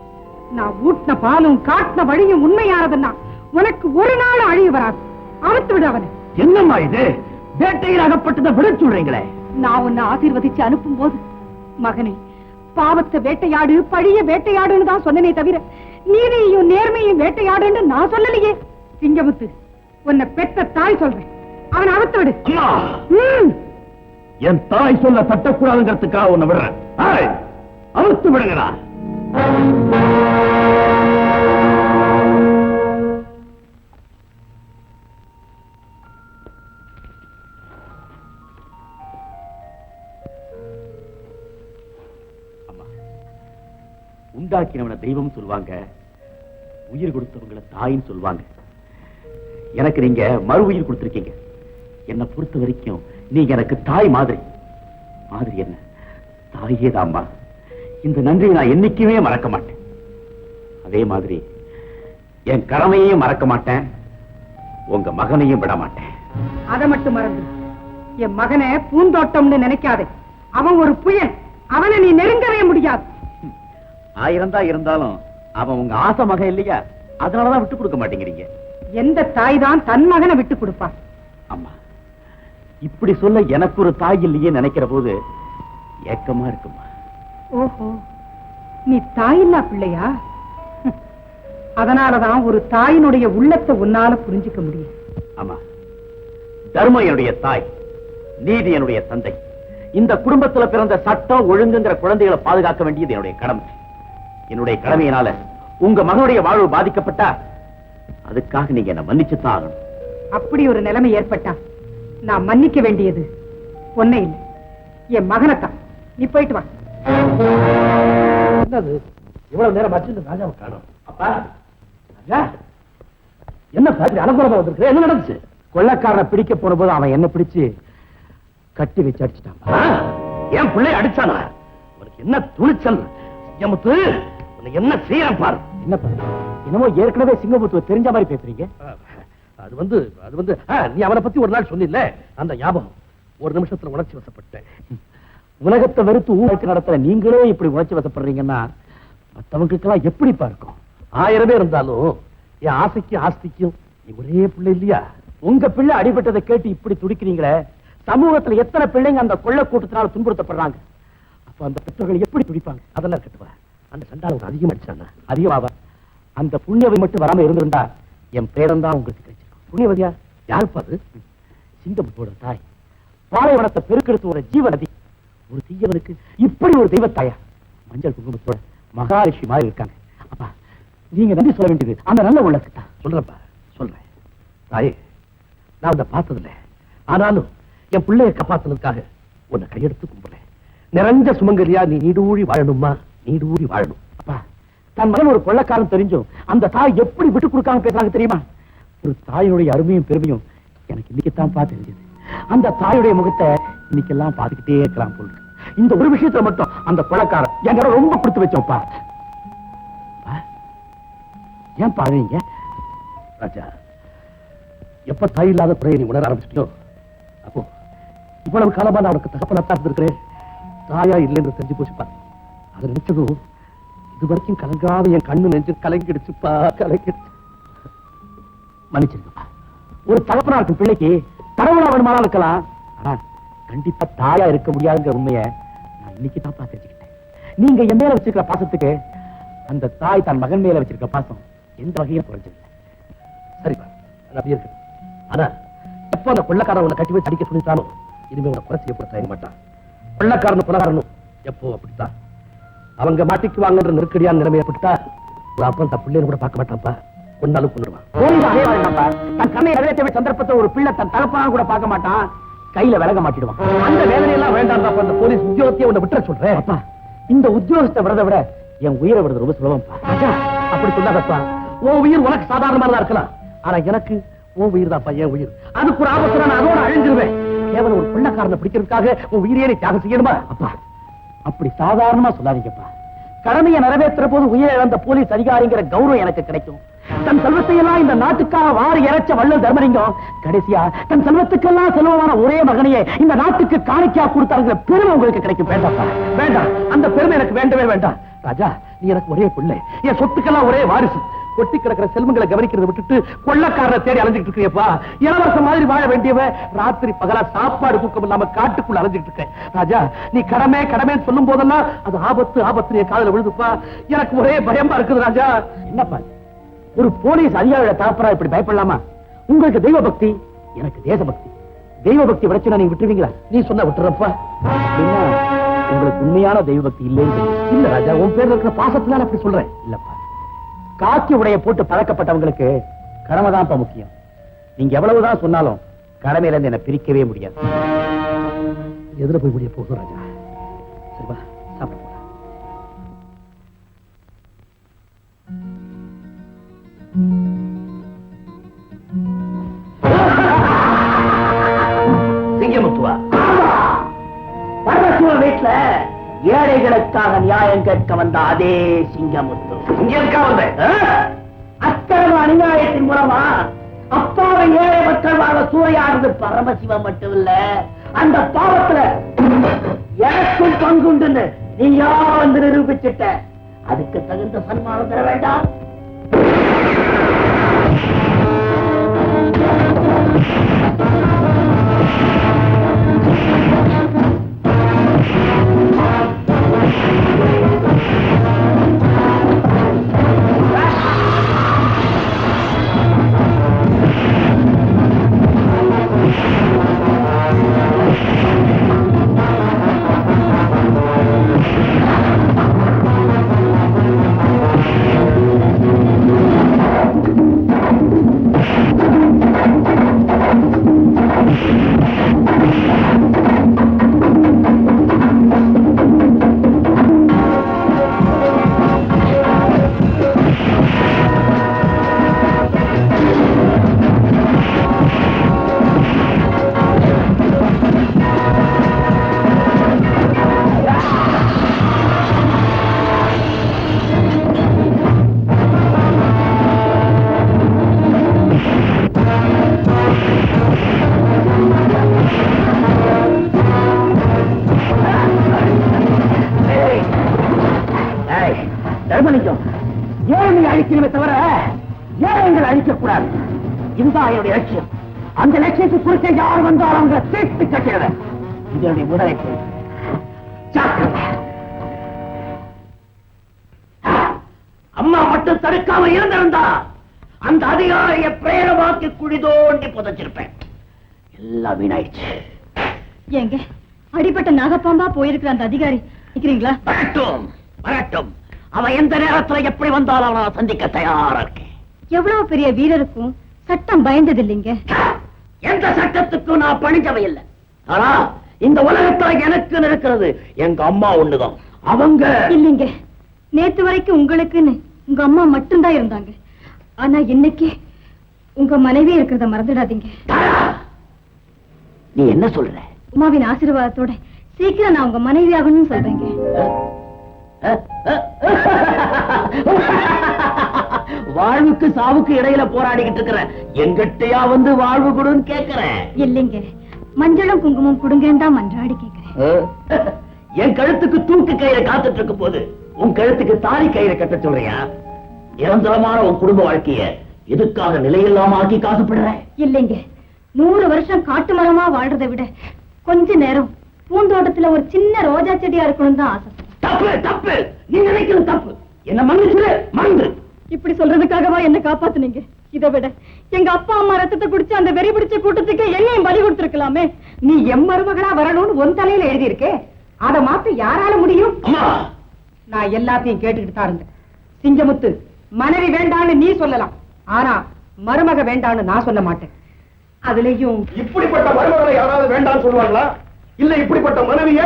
நான் ஊட்டின பாலும் காட்டின வழியும் உண்மையானதுன்னா உனக்கு ஒரு நாள் அழிவு வராது. அவுத்து விடு அவனை. என்னம்மா இது? வேட்டையில் அகப்பட்டதை விட சொல்றீங்களே. நான் உன்னை ஆசீர்வதிச்சு அனுப்பும் போது, மகனே, பாவத்தை வேட்டையாடு, பழிய வேட்டையாடுன்னு தான் சொன்னனே தவிர நீதியையும் நேர்மையும் வேட்டையாடுன்னு நான் சொல்லலையே. சிங்கமுத்து, உன்னை பெத்த தாய் சொல்றேன். அவனை அவுத்து விடு. என் தாய் சொல்ல தட்டக்கூடாதுங்கிறதுக்காக உன்னை விடுறேன். அவுத்து விடுங்கடா. உண்டாக்கினவன தெய்வம் சொல்லுவாங்க, உயிர் கொடுத்தவங்களை தாயின்னு சொல்லுவாங்க. எனக்கு நீங்க மறு உயிர் கொடுத்திருக்கீங்க. என்னை பொறுத்த வரைக்கும் நீங்க எனக்கு தாய் மாதிரி. மாதிரி என்ன? தாயே தாம்மா. இந்த நன்றியை நான் என்னைக்குமே மறக்க மாட்டேன். அதே மாதிரி என் கடமையையும் மறக்க மாட்டேன், உங்க மகனையும் விட மாட்டேன். அதை மட்டும் மறந்து என் மகனை பூந்தோட்டம்னு நினைக்காதே. அவன் ஒரு புயல். அவனை நீ நெருங்கவே முடியாது. 1000 தான் இருந்தாலும் அவன் உங்க ஆசை மகன் இல்லையா? அதனாலதான் விட்டு கொடுக்க மாட்டேங்கிறீங்க. எந்த தாய் தான் தன் மகனை விட்டு கொடுப்பா? அம்மா, இப்படி சொல்ல எனக்கு ஒரு தாய் இல்லையே நினைக்கிற போது ஏக்கமா இருக்குமா. ஓஹோ, நீ தாயில்லா பிள்ளையா? அதனாலதான் ஒரு தாயினுடைய உள்ளத்தை உன்னால புரிஞ்சுக்க முடியும். ஆமா, தர்மம் என்னுடைய தாய், நீதி என்னுடைய தந்தை. இந்த குடும்பத்துல பிறந்த சட்டம் ஒழுங்குங்கிற குழந்தைகளை பாதுகாக்க வேண்டியது என்னுடைய கடமை. என்னுடைய கடமையினால உங்க மகனுடைய வாழ்வு பாதிக்கப்பட்டா அதுக்காக நீங்க என்ன மன்னிச்சுதான் ஆகணும். அப்படி ஒரு நிலைமை ஏற்பட்டா நான் மன்னிக்க வேண்டியது ஒன்னே இல்லை, என் மகனைத்தான். நீ போயிட்டு வா. இவ்வளவு நேரம் வச்சு ராஜாவை காணோம். அப்பா, என்ன பாத்திரி அலங்குறதா வந்திருக்கு? என்ன நடந்துச்சு? கொள்ளக்காரனை பிடிக்க போன போது அவன் என்ன பிடிச்சு கட்டி வச்சு அடிச்சுட்டான். என் பிள்ளை அடிச்சானா? உனக்கு என்ன துணிச்சல்? சிங்கமுத்து, உனக்கு என்ன செய்ய பாரு. என்ன பண்ண? என்னமோ ஏற்கனவே சிங்கமுத்துவ தெரிஞ்ச மாதிரி பேசுறீங்க. அது வந்து நீ அவனை பத்தி ஒரு நாள் சொன்னில்ல, அந்த ஞாபகம் ஒரு நிமிஷத்துல உணர்ச்சி வசப்பட்டேன். உலகத்தை வெறுத்து ஊருக்கு நடத்துற நீங்களே இப்படி உணர்ச்சி வசப்படுறீங்கன்னா மற்றவங்களுக்கெல்லாம் எப்படிப்பா இருக்கும்? 1000 பேர் இருந்தாலும் என் ஆசைக்கும் ஆஸ்திக்கும் நீ ஒரே பிள்ளை இல்லையா? உங்க பிள்ளை அடிபட்டதை கேட்டு இப்படி துடிக்கிறீங்களே, சமூகத்துல எத்தனை பிள்ளைங்க அந்த கொள்ள கூட்டத்தினால துன்புறுத்தப்படுறாங்க. அப்ப அந்த பெற்றோர்கள் எப்படி துடிப்பாங்க? அதெல்லாம் கட்டுவா. அந்த சண்டாளம் அதிகம் அடிச்சாங்க. அதிகமாவா? அந்த புண்ணியவை மட்டும் வராம இருந்திருந்தா என் பேரன் தான் உங்களுக்கு கிடைச்சிருக்கும். புண்ணியவதியா? யாருப்பா அது? சிங்கமுத்தோட தாய். பாலைவனத்தை பெருக்கெடுத்து ஒரு ஜீவ நதி. ஒரு தீயவனுக்கு இப்படி ஒரு தெய்வத்தாயா? மஞ்சள் குங்குமத்தோட மகாரிஷி மாதிரி இருக்காங்க. அப்பா நீங்க நன்றி சொல்ல வேண்டியது அந்த நல்ல உள்ளத்துக்கு தான். சொல்றப்பா சொல்றேன். தாயே, நான் உன்னை பார்த்ததில்லை, ஆனாலும் என் பிள்ளைய காப்பாத்துனதுக்காக உன்னை கையெடுத்து கும்பிடுறேன். நிறைஞ்ச சுமங்கலியா நீ நீடூழி வாழணுமா, நீடூழி வாழணும். அப்பா தன் மகன் ஒரு கொள்ளக்காரன் தெரிஞ்சும் அந்த தாய் எப்படி விட்டு கொடுக்காம பேசுறாங்க தெரியுமா? ஒரு தாயுடைய அருமையும் பெருமையும் எனக்கு இன்னைக்குத்தான் தெரிஞ்சது. அந்த தாயுடைய முகத்தை இன்னைக்கெல்லாம் பார்த்துக்கிட்டே இருக்கலாம் போல. இந்த ஒரு விஷயத்துல மட்டும் அந்த கொள்ளக்காரன் என்கிட்ட ரொம்ப கொடுத்து வச்சோம்ப்பா. ஏன் பாருங்க ராஜா, எப்ப தாய் இல்லாத குறையை நீ உணர ஆரம்பிச்சிட்டியோ அப்போ இவ்வளவு காலமா நான் உனக்கு தகப்பனத்தான் இருக்கிறேன், தாயா இல்லைன்னு தெரிஞ்சு போச்சுப்பா. அதை நினைச்சதும் இது வரைக்கும் கலங்காத என் கண்ணு நெஞ்சு கலங்கிடுச்சுப்பா, கலங்கிடுச்சு. மன்னிச்சிருக்கப்பா. ஒரு தகப்பனா இருக்கும் பிள்ளைக்கு கடவுளா வேணுமானா இருக்கலாம், ஆனா கண்டிப்பா தாயா இருக்க முடியாதுங்கிற உண்மையை நான் இன்னைக்கு தான் தெரிஞ்சுக்கிட்டேன். நீங்க என் மேல வச்சிருக்கிற பாசத்துக்கு அந்த தாய் தன் மகன் மேல வச்சிருக்க பாசம் எந்த வகையும் குறைஞ்சதில்லை. சரிப்பா, அது அப்படியே இருக்கு. ஆனா எப்ப அந்த கொள்ளக்காரன் உன்னை கட்டி வச்சு அடிக்க சொல்லிட்டாலும் இனிமே உன்னை குறை செய்யப்பட தயங்க மாட்டான். கொள்ளக்காரனும் கொலகாரனும் எப்போ அப்படித்தான். அவங்க மாட்டிக்கு வாங்கன்ற நெருக்கடியான நிலைமை ஏற்பட்டா ஒரு அப்பன் தன் பிள்ளைன்னு கூட பார்க்க மாட்டான்ப்பா, கொண்டாலும் கொண்டுடுவான். தன் கண்ணை நிறைவேற்ற சந்தர்ப்பத்தை ஒரு பிள்ளை தன் தகப்பனா கூட பார்க்க மாட்டான், கையில விலக மாட்டிடுவான். அந்த வேதனையெல்லாம் வேண்டாம். அந்த போலீஸ் உத்தியோகத்தையே உன்னை விட்டுற சொல்றேன். அப்பா இந்த உத்தியோகத்தை விரத விட என் உயிரை விடுறது ரொம்ப சுலபம்ப்பா. அப்படி சொல்லாதப்பா. உன் உயிர் உனக்கு சாதாரணமா தான் இருக்கலாம், ஆனா எனக்கு உன் உயிர் தான் என் உயிர். அதுக்கு ஒரு ஆபத்து நான் அதோட அழிஞ்சிருவேன். கேவலம் ஒரு கொள்ளக்காரனை பிடிக்கிறதுக்காக உன் உயிரையே நீ தியாகம் செய்யணுமா? அப்பா அப்படி சாதாரணமா சொல்லாதீங்கப்பா. கடமையை நிறைவேற்றுற போது உயிரை இழந்த போலீஸ் அதிகாரிங்கிற கௌரவம் எனக்கு கிடைக்கும். தன் செல்வத்தையெல்லாம் இந்த நாட்டுக்காக வாரி இறைச்ச வள்ளல் தர்மலிங்கம் கடைசியா தன் செல்வத்துக்கெல்லாம் செல்வமான ஒரே மகனையே இந்த நாட்டுக்கு காணிக்கையா கொடுத்தாருங்கிற பெருமை உங்களுக்கு கிடைக்கும். வேண்டாம்ப்பா, வேண்டாம். அந்த பெருமை எனக்கு வேண்டவே வேண்டாம். ராஜா, நீ எனக்கு ஒரே பிள்ளை, என் சொத்துக்கெல்லாம் ஒரே வாரிசு. கொட்டி கிடக்கிற செல்வங்களை கவனிக்கிறத விட்டுட்டு கொள்ளக்காரரை தேடி அலைஞ்சிட்டு இருக்கியப்பா. இளவரச மாதிரி வாழ வேண்டியவ ராத்திரி பகலா சாப்பாடு தூக்கம் இல்லாம காட்டுக்குள்ள அலைஞ்சிட்டு இருக்கேன். ராஜா, நீ கடமை கடமைன்னு சொல்லும் போதெல்லாம் அது ஆபத்து ஆபத்து என் காதுல விழுதுப்பா. எனக்கு ஒரே பயமா இருக்குது ராஜா. என்னப்பா ஒரு போலீஸ் அதிகாரியோட தகப்பரா இப்படி பயப்படலாமா? உங்களுக்கு தெய்வ பக்தி, எனக்கு தேசபக்தி. தெய்வ பக்தி விடச்சுனா நீங்க விட்டுருவீங்களா? நீ சொன்ன விட்டுறப்பா. அப்படின்னா உங்களுக்கு உண்மையான தெய்வ பக்தி இல்லைன்னு இல்ல ராஜா, உன் பேர்ல இருக்கிற பாசத்துல அப்படி சொல்றேன். இல்லப்பா, காக்கி உடைய போட்டு பழக்கப்பட்டவங்களுக்கு கடமை தான் முக்கியம். நீங்க எவ்வளவுதான் சொன்னாலும் கடமையில இருந்து என்ன பிரிக்கவே முடியாது. எதுல போய் முடிய போதும் ராஜா. சரிப்பா, சாப்பிட போறேன். சிங்கமுத்துவா, பரமசிவ வீட்டுல ஏழைகளுக்காக நியாயம் கேட்க வந்த அதே சிங்கமுத்து இங்க இருக்கா வந்த அக்கிரம அநியாயத்தின் மூலமா அப்பாவை ஏழை மக்கள் வாழ சூறையாடுறது பரமசிவம் மட்டும் இல்ல, அந்த பாவத்துல எனக்கும் பங்குண்டுன்னு நீயா வந்து நிரூபிச்சுட்ட. அதுக்கு தகுந்த சன்மானம் தர வேண்டாம். தர்மலிங்கம், ஏழை அழிக்கணுமே தவிர ஏழைகள் அழிக்கக்கூடாது. இதுதான் என்னுடைய லட்சியம். அந்த லட்சியத்துக்கு குறித்த யார் வந்தாலும் அவங்க தீர்த்து கட்டிடுற இதனுடைய முதலை. அம்மா மட்டும் தடுக்காம இருந்திருந்தா அந்த அதிகாரிய பிரேரமாக்கி குழி தோண்டி புதைச்சிருப்பேன். எல்லாம் வீணாயிடுச்சு. எங்க அடிப்பட்ட நாகப்பாம்பா போயிருக்கிற அந்த அதிகாரி நிக்கிறீங்களா? வரட்டும் வரட்டும். அவன் எந்த நேரத்துல எப்படி வந்தாலும் அவனை நான் சந்திக்க தயாரா இருக்கேன். எவ்வளவு பெரிய வீரருக்கும் சட்டம் பயந்தது இல்லைங்க. எந்த சட்டத்துக்கும் நான் பணிஞ்சவை இல்லை. ஆனா இந்த உலகத்துல எனக்கு இருக்கிறது எங்க அம்மா ஒண்ணுதான். அவங்க இல்லைங்க, நேத்து வரைக்கும் உங்களுக்குன்னு உங்க அம்மா மட்டும்தான் இருந்தாங்க. ஆனா இன்னைக்கு உங்க மனைவி இருக்கிறத மறந்துடாதீங்க. நீ என்ன சொல்ற? உமாவின் ஆசீர்வாதத்தோட சீக்கிரம் நான் உங்க மனைவி ஆகணும்னு சொல்றேங்க. வாழ்வுக்கு சாவுக்கு இடையில போராடிக்கிட்டு இருக்கிற எங்கிட்டயா வந்து வாழ்வு கொடுன்னு கேக்குறேன். இல்லைங்க, மஞ்சளும் குங்குமம் கொடுங்கன்னு தான் மன்றாடி கேக்குறேன். என் கழுத்துக்கு தூக்கு கயிறை காத்துட்டு இருக்கும் போது உன் கழுத்துக்கு தாலி கயிறை கட்ட சொல்றியா? நிரந்தரமான உன் குடும்ப வாழ்க்கைய எதுக்காக நிலையில்லாம ஆக்கி காசுப்படுற? இல்லைங்க, 100 வருஷம் காட்டு மரமா வாழ்றதை விட கொஞ்ச நேரம் பூந்தோட்டத்துல ஒரு சின்ன ரோஜா செடியா இருக்கணும் தான் ஆசை. தப்பு தப்பு, நீ நினைக்கிறது தப்பு. என்ன மன்னிச்சிரு, மறந்து. இப்படி சொல்றதுக்காகவா என்ன காப்பாத்துனீங்க? இதை விட எங்க அப்பா அம்மா ரத்தத்தை குடிச்சு அந்த வெறி பிடிச்ச கூட்டத்துக்கு என்னையும் பலி கொடுத்திருக்கலாமே. நீ எம் மருமகளா வரணும்னு உன் தலையில எழுதியிருக்கே, அதை மாத்த யாரால முடியும்? அம்மா, நான் எல்லாத்தையும் கேட்டுக்கிட்டு தான் இருந்தேன். சிங்கமுத்து, மனைவி வேண்டான்னு நீ சொல்லலாம், ஆனா மருமக வேண்டான்னு நான் சொல்ல மாட்டேன். அதுலயும் இப்படிப்பட்ட மருமகளை யாராவது வேண்டாம்னு சொல்லுவாங்களா? இல்ல இப்படிப்பட்ட மனைவிய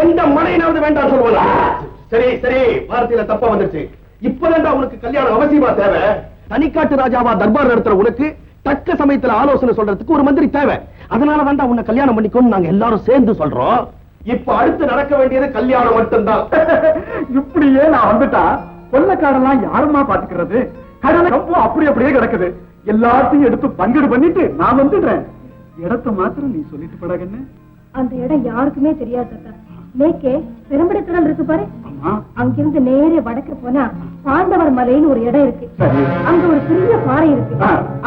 எந்த மனைவியாவது வேண்டாம்னு சொல்லுவாங்களா? சரி சரி, வார்த்தையில தப்பா வந்துருச்சு. இப்பதான் உனக்கு கல்யாணம் அவசியமா தேவை. தனிக்காட்டு ராஜாவா தர்பார் நடத்துற உனக்கு தக்க சமயத்துல ஆலோசனை சொல்றதுக்கு ஒரு மந்திரி தேவை. அதனால வேண்டாம் உன்னை கல்யாணம் பண்ணிக்கோன்னு நாங்க எல்லாரும் சேர்ந்து சொல்றோம். இப்ப அடுத்து நடக்க வேண்டியது கல்யாணம் மட்டும்தான். இப்படியே நான் வந்துட்டா கொள்ளக்காரெல்லாம் யாருமா பாத்துக்கிறது? கடலை கம்பம் அப்படி அப்படியே கிடக்குது. எல்லாத்தையும் எடுத்து பங்கீடு பண்ணிட்டு நான் வந்துடுறேன். இடத்தை மாத்திரம் நீ சொல்லிட்டு படாகன்னு. அந்த இடம் யாருக்குமே தெரியாது. மேற்கே பெரும்படை கடல் இருக்கு பாரு, அங்கிருந்து நேரே வடக்கு போனா பாண்டவர் மலைன்னு ஒரு இடம் இருக்கு. அங்க ஒரு பெரிய பாறை இருக்கு.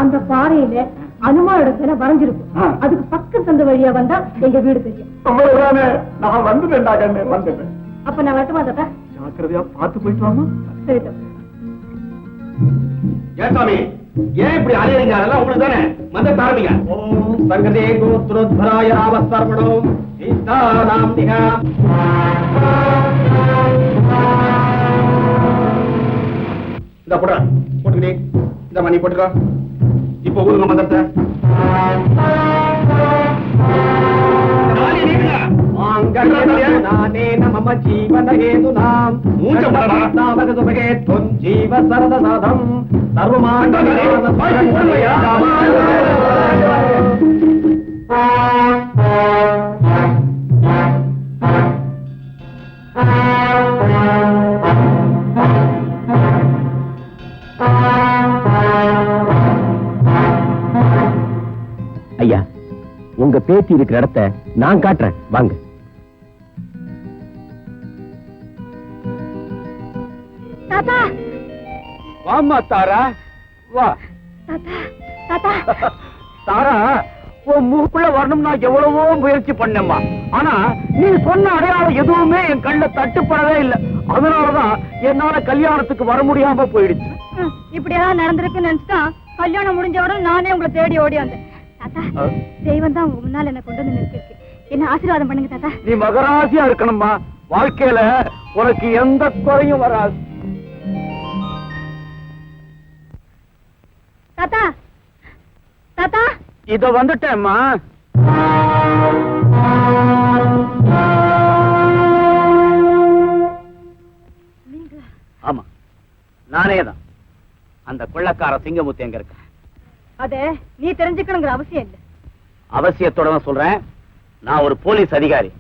அந்த பாறையில அனுமானோட சிலை வரைஞ்சிருக்கும். அதுக்கு பக்கம் சந்த வழியா வந்தா எங்க வீடு தெரியும். நான் வந்துட்டேன்டாகன்னு வந்துட்டேன். அப்ப நான் வரட்டுமா தாத்தா? ஜாக்கிரதையா பார்த்து போயிட்டு வாமா. சரி தாத்தா. ஏன் சாமி, ஏன் இப்படி அலையறீங்க? அதெல்லாம் உங்களுக்கு தானே. மந்திரத்தை ஆரம்பிங்க. ஓம் சங்கதே கோத்ரோத்பராய ராமஸ்தர்மணம் சீதாராம் திகா. இந்த போடுற போட்டுக்கிட்டே இந்த மணி போட்டுக்கோ. இப்ப ஊருங்க மந்திரத்தை. மம ஜீவன ஹேதுனாம் மூஞ்சமகே துவம் ஜீவ சரதநாதம் ஐயா, உங்க பேத்தி இருக்கிற இடத்தை நான் காட்டுறேன், வாங்க. தாத்தா, வாமா தாரா, வா. தாத்தா, தாத்தா. தாரா, உன் மூக்குள்ள வரணும்னா எவ்வளவோ முயற்சி பண்ணேம்மா. ஆனா நீ சொன்ன அடையாளம் எதுவுமே என் கண்ணுல தட்டுப்படவே இல்லை. அதனாலதான் என்னால கல்யாணத்துக்கு வர முடியாம போயிடுச்சு. இப்படியெல்லாம் நடந்திருக்குன்னு நினைச்சுதான் கல்யாணம் முடிஞ்சவுடன் நானே உங்களை தேடி ஓடி வந்தேன். தாத்தா, தெய்வம் தான் உங்க முன்னால என்ன கொண்டு வந்து நிறுத்திருக்கு. என்ன ஆசீர்வாதம் பண்ணுங்க தாத்தா. நீ மகராசியா இருக்கணும்மா. வாழ்க்கையில உனக்கு எந்த குறையும் வராது. தாத்தா, தாத்தா. இத வந்துட்டேம்மா. ஆமா, நானே தான். அந்த கொள்ளக்கார சிங்கமுத்து எங்க இருக்க? அத நீ தெரிஞ்சுக்கணுங்கிற அவசியம் இல்ல. அவசியத்தோட தான் சொல்றேன். நான் ஒரு போலீஸ் அதிகாரி.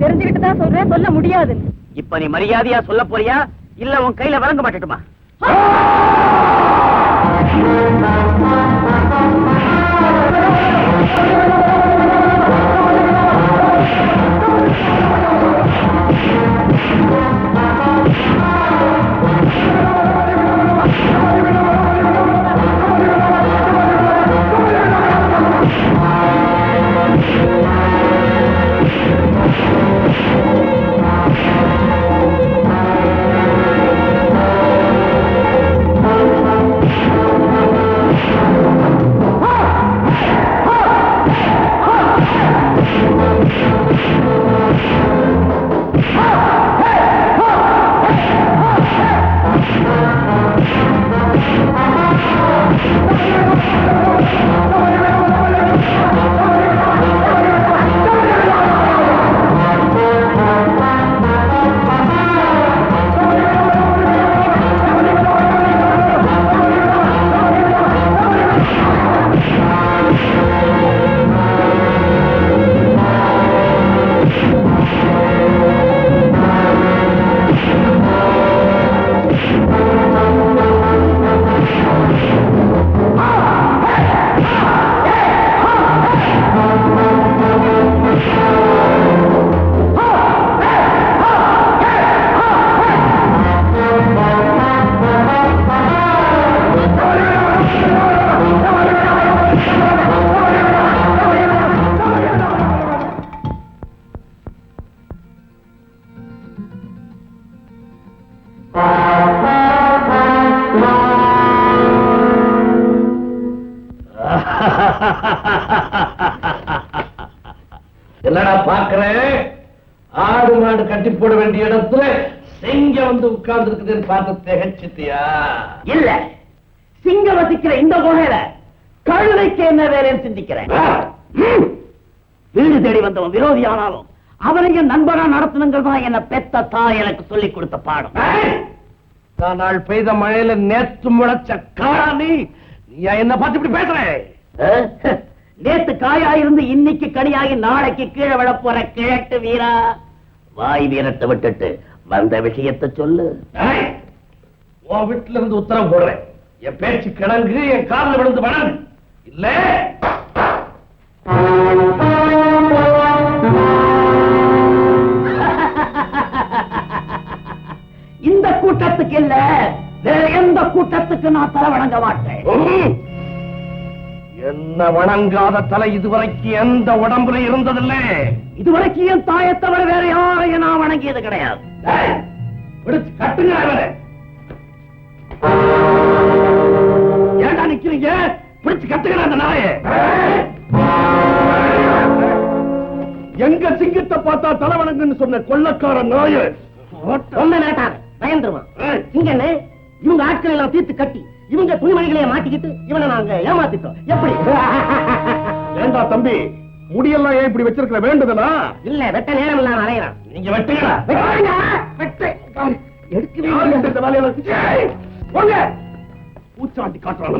தெரிஞ்சுக்கிட்டு தான் சொல்றேன், சொல்ல முடியாது. இப்ப நீ மரியாதையா சொல்ல போறியா இல்ல உன் கையில வழங்க மாட்டேட்டுமா? என்னடா பாக்குறேன்? ஆடு மாடு கட்டி போட வேண்டிய இடத்துல சிங்கம் வந்து உட்கார்ந்து இருக்குதுன்னு பார்த்து திகச்சிட்டியா? இல்ல, சிங்கம் வசிக்கிற இந்த குகையில கழுதைக்கு என்ன வேலைன்னு சிந்திக்கிறேன். வீடு தேடி வந்தவன் விரோதி ஆனாலும் அவனையும் நண்பனா நடத்தணுங்கிறது தான் என்ன பெத்த தாய் எனக்கு சொல்லிக் கொடுத்த பாடம். நாள் பெய்த மழையில நேற்று முளைச்ச காணி நீ என்ன பார்த்து இப்படி பேசுற? நேத்து காயாயிருந்து இன்னைக்கு கனியாகி நாளைக்கு கீழே விழ போற கிழட்டு வீரா, வாய் வீரத்தை விட்டுட்டு வந்த விஷயத்தை சொல்லு. உன் வீட்டுல இருந்து உத்தரவு போடுறேன். என் பேச்சு கிடங்கு, என் காலில் விழுந்து வணங்கு. இல்ல இந்த கூட்டத்துக்கு இல்ல, வேற எந்த கூட்டத்துக்கு நான் தலை வணங்க மாட்டேன். என்ன வணங்காத தலை இதுவரைக்கும் எந்த உடம்புல இருந்ததில்லை. இதுவரைக்கும் என் தாயை தவிர வேற யாரையும் நான் வணங்கியது கிடையாது. பிடிச்சு கட்டுங்க. ஏண்டா நிக்கிறீங்க? பிடிச்சு கட்டுங்க அந்த நாயை. எங்க சிங்கத்தை பார்த்தா தலை வணங்குன்னு சொன்ன கொள்ளக்கார நாய சொன்ன நாட்டார் பயந்துருவான். சிங்கன்னு இவங்க ஆட்களை எல்லாம் தீர்த்து கட்டி இவங்க துணிமணிகளையே மாட்டிக்கிட்டு இவனை நாங்க ஏமாத்திட்டோம். எப்படி? ஏண்டா தம்பி, முடியெல்லாம் ஏன் இப்படி வச்சிருக்கிற? வேண்டுதலா? இல்ல, வெட்ட நேரம் இல்லாம அலையிறான். நீங்க வெட்டுங்களா? பூச்சாண்டி காட்டுறான்.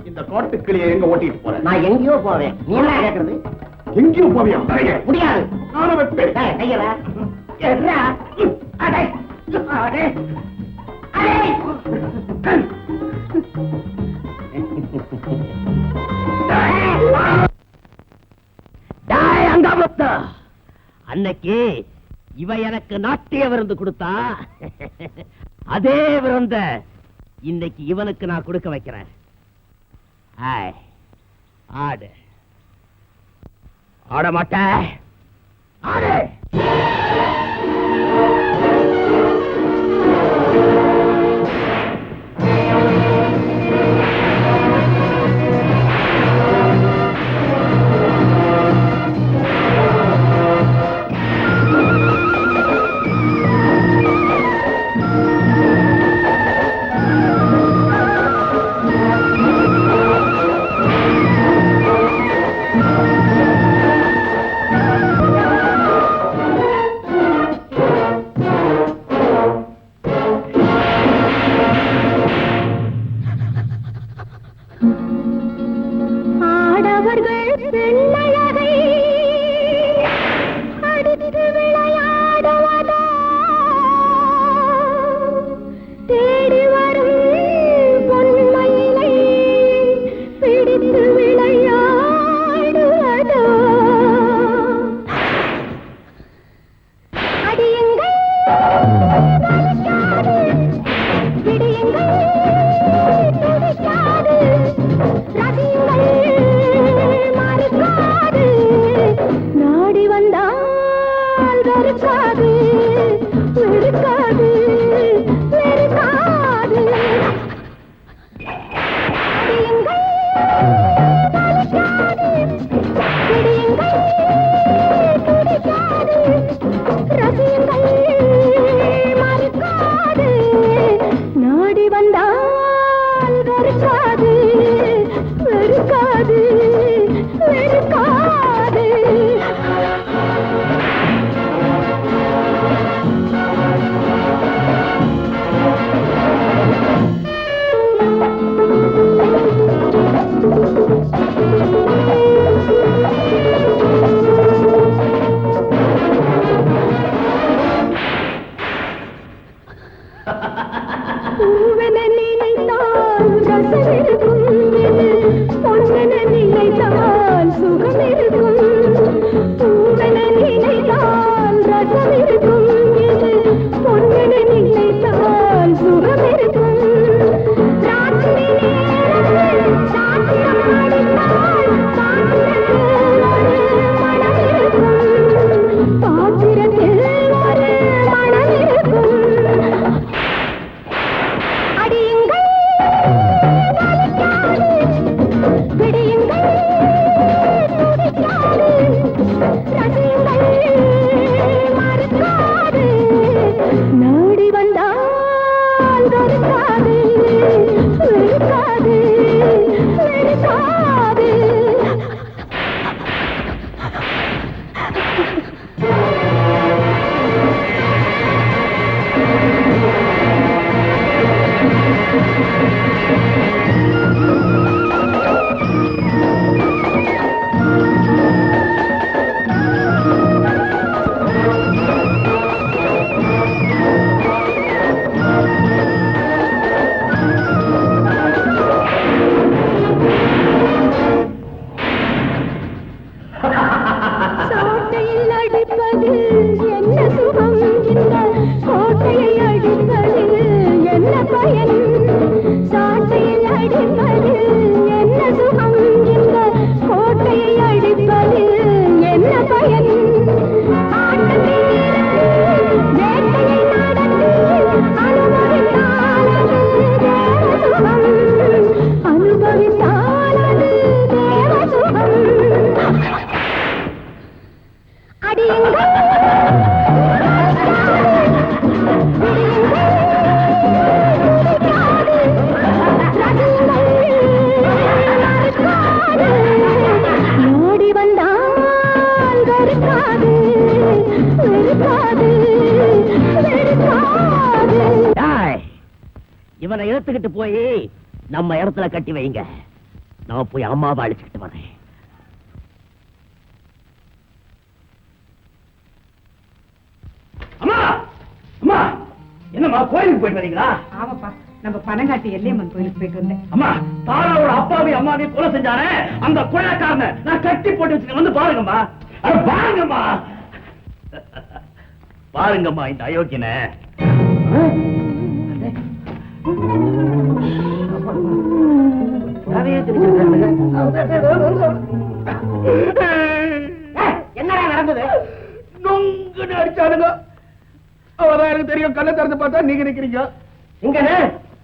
இந்த காட்டுக்கிளியை எங்க ஓட்டிட்டு போறேன்? நான் எங்கேயோ போவேன். நீ என்ன கேட்கறது? எங்கேயும் போவியா? முடியாது. நானும் வைப்பேன். கையல அன்னைக்கு இவ எனக்கு நாட்டிய விருந்து கொடுத்தா, அதே விருந்த இன்னைக்கு இவனுக்கு நான் கொடுக்க வைக்கிறேன். ஆடு ஆட மாட்ட? ஆடு. பொன்னன நினைத்தால் ரசம் இருக்கும். பொன்னன நினைத்தால் இவனை இழுத்துக்கிட்டு போய் நம்ம இடத்துல கட்டி வைங்க. நான் போய் அம்மாவை அழைச்சுக்கிட்டு வரேன். அம்மா அம்மா, என்னம்மா கோயிலுக்கு போயிட்டு வரீங்களா? ஆமாப்பா, நம்ம பனங்காட்டி எல்லையம்மன் கோயிலுக்கு போயிட்டு வந்தேன். அம்மா, தாராவோட அப்பாவையும் அம்மாவையும் கொலை செஞ்சானே அந்த கொலைக்காரனை நான் கட்டி போட்டு வச்சுக்க வந்து பாருங்கம்மா. பாருங்கம்மா, பாருங்கம்மா இந்த அயோக்கியனை. என்னடா நடந்தது? நொங்குன்னு அடிச்சானுங்க. அவதான் எனக்கு தெரியும். கண்ணை திறந்து பார்த்தா நீங்க நிக்கிறீங்க. இங்கன்னு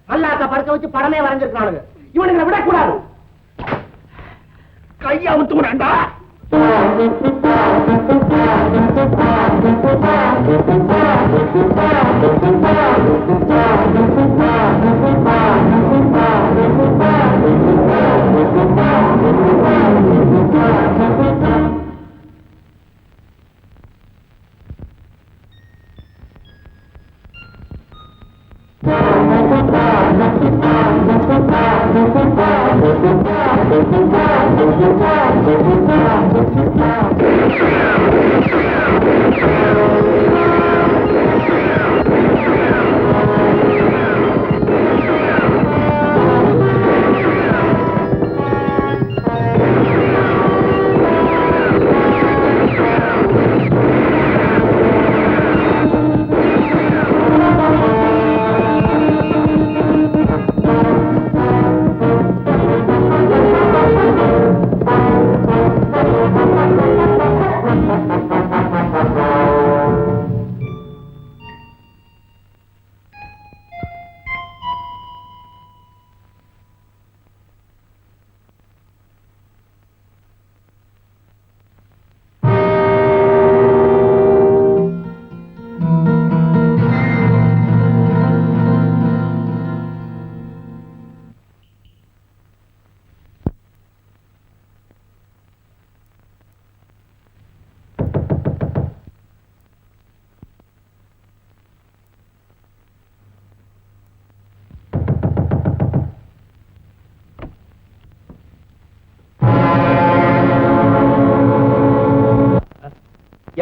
மல்லாக்க படுக்க வச்சு படமே வரைஞ்சிருக்கானுங்க. இவனுங்களை விடக்கூடாது. கையா விட்டுறாண்டா.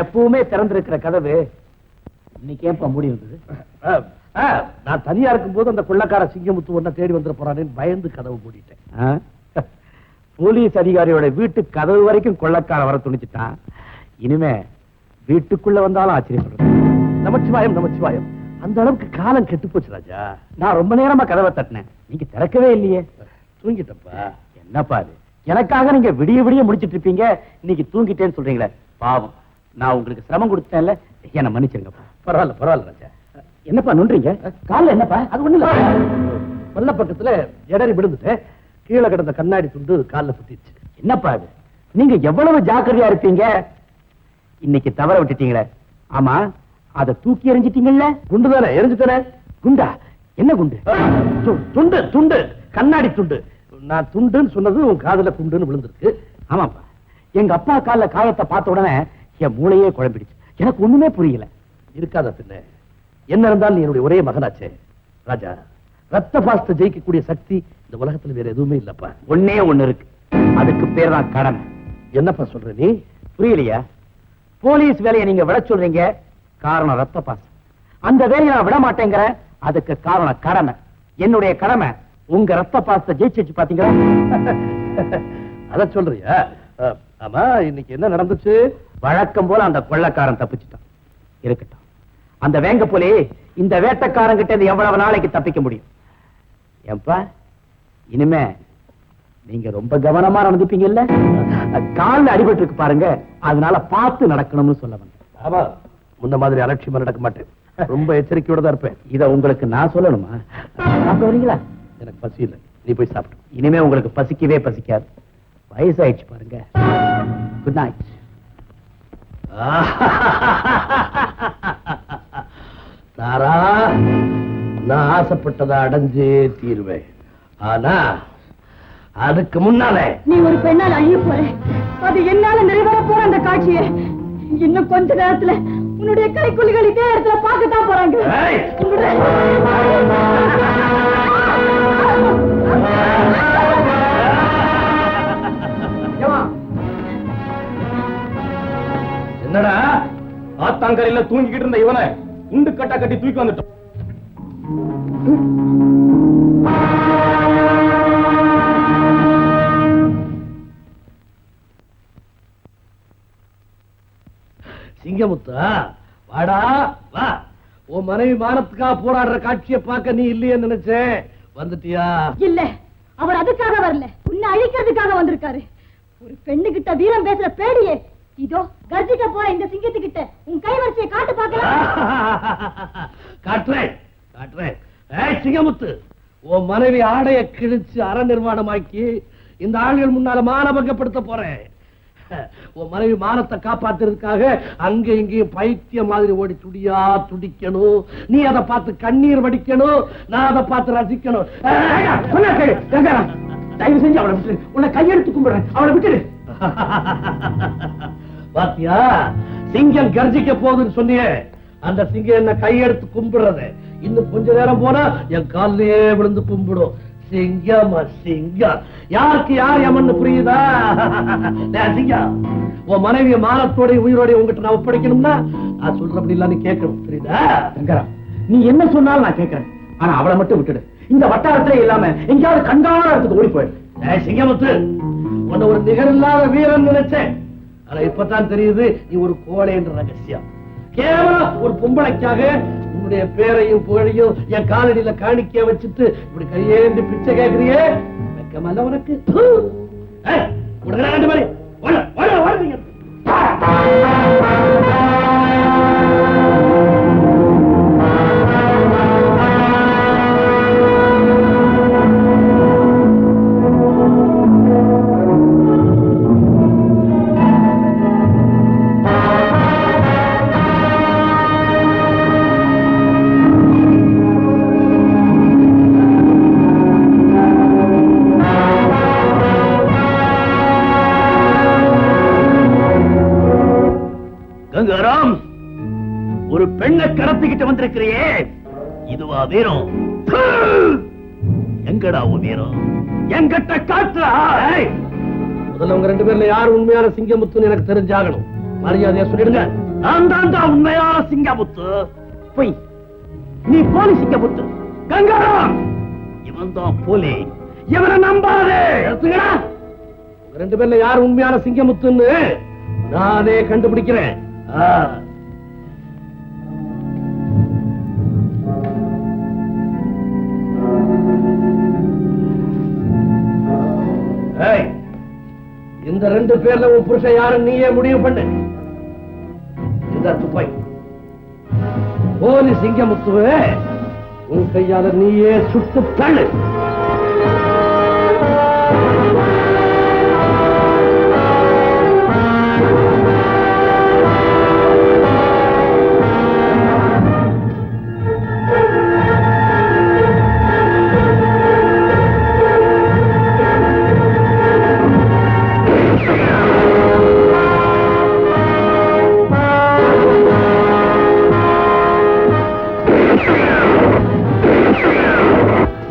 எப்பவுமே திறந்திருக்கிற கதவு இன்னைக்கு ஏன்பா மூடி இருந்தது? நான் தனியா இருக்கும் போது அந்த கொள்ளக்கார சிங்கமுத்து ஒன்ன தேடி வந்துட போறானேன்னு பயந்து கதவு மூடிட்டேன். போலீஸ் அதிகாரியோட வீட்டு கதவு வரைக்கும் கொள்ளக்கார வர துணிச்சுட்டான். இனிமே வீட்டுக்குள்ள வந்தாலும் ஆச்சரியப்படுறது. நமச்சிவாயம் நமச்சிவாயம். அந்த அளவுக்கு காலம் கெட்டு போச்சு ராஜா. நான் ரொம்ப நேரமா கதவை தட்டினேன், நீங்க திறக்கவே இல்லையே. தூங்கிட்டப்பா. என்னப்பா அது? எனக்காக நீங்க விடிய விடிய முடிச்சிட்டு இருப்பீங்க, இன்னைக்கு தூங்கிட்டேன்னு சொல்றீங்களே. பாவம், நான் உங்களுக்கு சிரமம் கொடுத்தேன்ல, என்ன மன்னிச்சிருங்கப்பா. பரவாயில்ல பரவாயில்ல ராஜா. என்னப்பா நொன்றீங்க? கால்ல என்னப்பா? அது ஒண்ணு இல்ல. பல்ல பக்கத்துல இடறி விழுந்துட்டேன். கீழே கிடந்த கண்ணாடி துண்டு கால்ல சுத்திடுச்சு. என்னப்பா அது? நீங்க எவ்வளவு ஜாக்கிரதையா இருப்பீங்க, இன்னைக்கு தவற விட்டுட்டீங்களே. ஆமா, அதை தூக்கி எறிஞ்சிட்டீங்கல்ல? குண்டு தானே எரிஞ்சுட்டானே. குண்டா? என்ன குண்டு? துண்டு துண்டு கண்ணாடி துண்டு. நான் துண்டுன்னு சொன்னது உன் காதுல குண்டுன்னு விழுந்திருக்கு. ஆமாப்பா, எங்க அப்பா கால்ல காயத்தை பார்த்த உடனே என் மூளையே குழம்பிடுச்சு. எனக்கு ஒண்ணுமே புரியல. இருக்காத பின்ன. என்ன இருந்தாலும் நீ என்னுடைய ஒரே மகனாச்சே ராஜா. ரத்த பாசத்தை ஜெயிக்கக்கூடிய சக்தி இந்த உலகத்துல வேற எதுவுமே இல்லப்பா. ஒண்ணே ஒண்ணு இருக்கு, அதுக்கு பேர் தான் கடமை. என்னப்பா சொல்ற நீ? புரியலையா? போலீஸ் வேலையை நீங்க விட சொல்றீங்க, காரணம் ரத்த பாசம். அந்த வேலையை நான் விட மாட்டேங்கிறேன், அதுக்கு காரணம் கடமை. என்னுடைய கடமை உங்க ரத்த பாசத்தை ஜெயிச்சு பாத்தீங்களா? அத சொல்றியா? ஆமா, இன்னைக்கு என்ன நடந்துச்சு? வழக்கம் போல அந்த கொள்ளக்காரன் தப்பிச்சுட்டான். இருக்கட்டும், அந்த வேங்க போலே இந்த வேட்டக்காரன் கிட்ட இருந்து எவ்வளவு நாளைக்கு தப்பிக்க முடியும்? ஏன்பா, இனிமே நீங்க ரொம்ப கவனமா நடந்துப்பீங்கல்ல? கால்ல அடிபட்டு இருக்கு பாருங்க, அதனால பார்த்து நடக்கணும்னு சொல்ல வந்தேன். ஆமா, முன்ன மாதிரி அலட்சியமா நடக்க மாட்டேன். ரொம்ப எச்சரிக்கையோட தான் இருப்பேன். இத உங்களுக்கு நான் சொல்லணுமா? சாப்பிட வரீங்களா? எனக்கு பசி இல்லை, நீ போய் சாப்பிடு. இனிமே உங்களுக்கு பசிக்கவே பசிக்காது. வயசாயிடுச்சு பாருங்க. Good night. தாரா, நான் ஆசைப்பட்டதை அடைஞ்சே தீருவேன். ஆனா அதுக்கு முன்னாலே நீ ஒரு பெண்ணால் அழிய போற, அது என்னால நிறைவேற போற அந்த காட்சியை இன்னும் கொஞ்ச நேரத்துல உன்னுடைய கைக்குள்ளிகள் இதே இடத்துல பார்க்கத்தான் போறாங்க. ஏய்! உன்னுடைய தூங்கிக்கிட்டு இருந்த இவனை உண்டு கட்டா கட்டி தூக்கி வந்துட்டோம். சிங்கமுத்தா வாடா வா. உன் மனைவி மானத்துக்காக போராடுற காட்சியை பார்க்க நீ இல்லையே நினைச்சேன். வந்துட்டியா? இல்ல, அவர் அதுக்காக வரல, உன்னை அழிக்கிறதுக்காக வந்திருக்காரு. ஒரு பெண்ணு கிட்ட வீரம் பேசுற பேடியே, இதோ கர்ஜிக்க போற இந்த சிங்கத்துக்கிட்ட உன் கைவரிசையை காட்டு பார்க்கலாம். காட்டுறேன் காட்டுறேன். சிங்கமுத்து, உன் மனைவி ஆடைய கிழிச்சு அற நிர்வாணமாக்கி இந்த ஆள்கள் முன்னால மானபங்கப்படுத்த போறேன். உன் மனைவி மானத்தை காப்பாத்துறதுக்காக அங்க இங்கேயும் பைத்திய மாதிரி ஓடி துடியா துடிக்கணும். நீ அதை பார்த்து கண்ணீர் வடிக்கணும், நான் அதை பார்த்து ரசிக்கணும். தயவு செஞ்சு அவளை விட்டு, உன்னை கையெடுத்து கும்பிடுறேன், அவளை விட்டுடு. பாத்தியா, சிங்கம் கர்ஜிக்க போகுதுன்னு சொன்னியே, அந்த சிங்கம் என்ன கையெடுத்து கும்பிடுறது. இன்னும் கொஞ்ச நேரம் போனா என் காலிலே விழுந்து கும்பிடும். சிங்கம் சிங்கம், யாருக்கு யார் யமன்னு புரியுதா? சிங்கம், உன் மனைவிய மானத்தோட உயிரோட உங்ககிட்ட நான் ஒப்படைக்கணும்னா நான் சொல்றபடி இல்ல, நீ கேட்கணும், புரியுதா? சங்கரா, நீ என்ன சொன்னாலும் நான் கேட்கிறேன், ஆனா அவளை மட்டும் விட்டுடு. இந்த வட்டாரத்திலே இல்லாம எங்கேயாவது கண்காண இடத்துக்கு ஓடி போயிடு. சிங்கமுத்து, உன்னை ஒரு நிகரில்லாத வீரன் நினைச்சேன். ஆனா இப்பதான் தெரியுது நீ ஒரு கோழை என்ற ரகசியம். கேவலம் ஒரு பொம்பளைக்காக உன்னுடைய பேரையும் புகழையும் என் காலடியில காணிக்கைய வச்சுட்டு இப்படி கையேந்தி பிச்சை கேட்கிறியே, வெக்கமல்ல உனக்கு? கங்காராம், ஒரு பெண்ணை கடத்திக்கிட்டு வந்திருக்கிறியே, இதுவா வீரம்? எங்கடா உன் வீரம்? எங்கிட்ட காட்டுறா. முதல்ல உங்க ரெண்டு பேர்ல யார் உண்மையான சிங்கமுத்துன்னு எனக்கு தெரிஞ்சாகணும். மரியாதையா சொல்லிடுங்க. நான் தான் உண்மையான சிங்கமுத்து. போய் நீ போலி சிங்கமுத்து. கங்காராம், இவன் தான் போலி, இவனை நம்பாதே. உங்க ரெண்டு பேர்ல யார் உண்மையான சிங்கமுத்துன்னு நானே கண்டுபிடிக்கிறேன். இந்த ரெண்டு பேர்ல உன் புருஷன் யாரும் நீயே முடிவு பண்ணு. இந்த துப்பாக்கி போலி சிங்கமுத்துவே உன் கையால நீயே சுட்டு தள்ளு.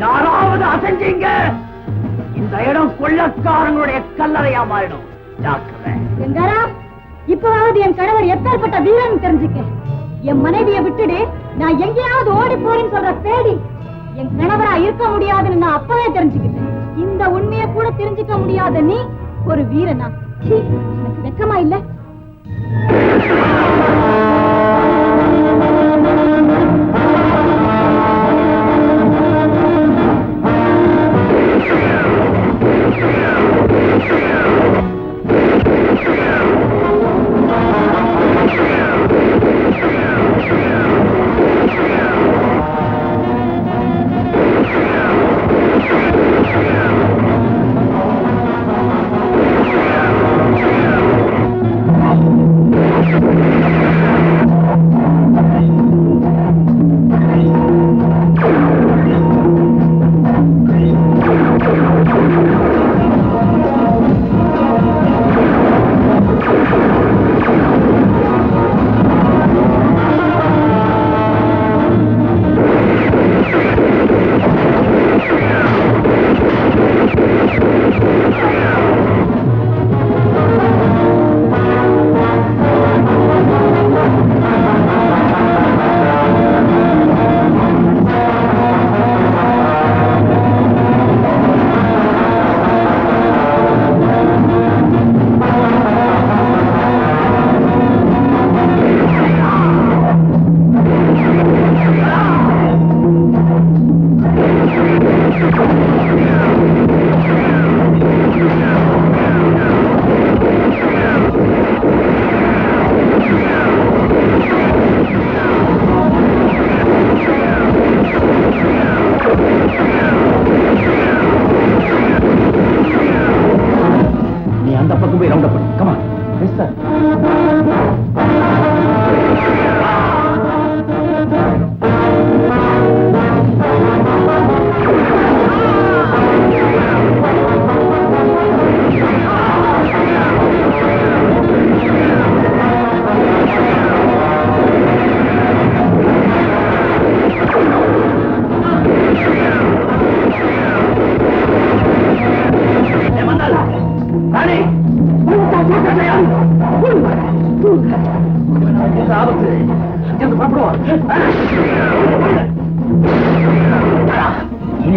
யாராவது அசைஞ்சீங்க, இந்த இடம் கொள்ளக்காரங்களுடைய கல்லறையா மாறிடும். இப்பவாவது என் கணவர் எப்பேற்பட்ட வீரன் தெரிஞ்சுக்க. என் மனைவியை விட்டுடு, நான் எங்கேயாவது ஓடி போறேன்னு சொல்ற பேடி என் கணவரா இருக்க முடியாதுன்னு நான் அப்பவே தெரிஞ்சுக்கிட்டேன். இந்த உண்மையை கூட தெரிஞ்சுக்க முடியாத நீ ஒரு வீரனா? எனக்கு வெக்கமா இல்ல?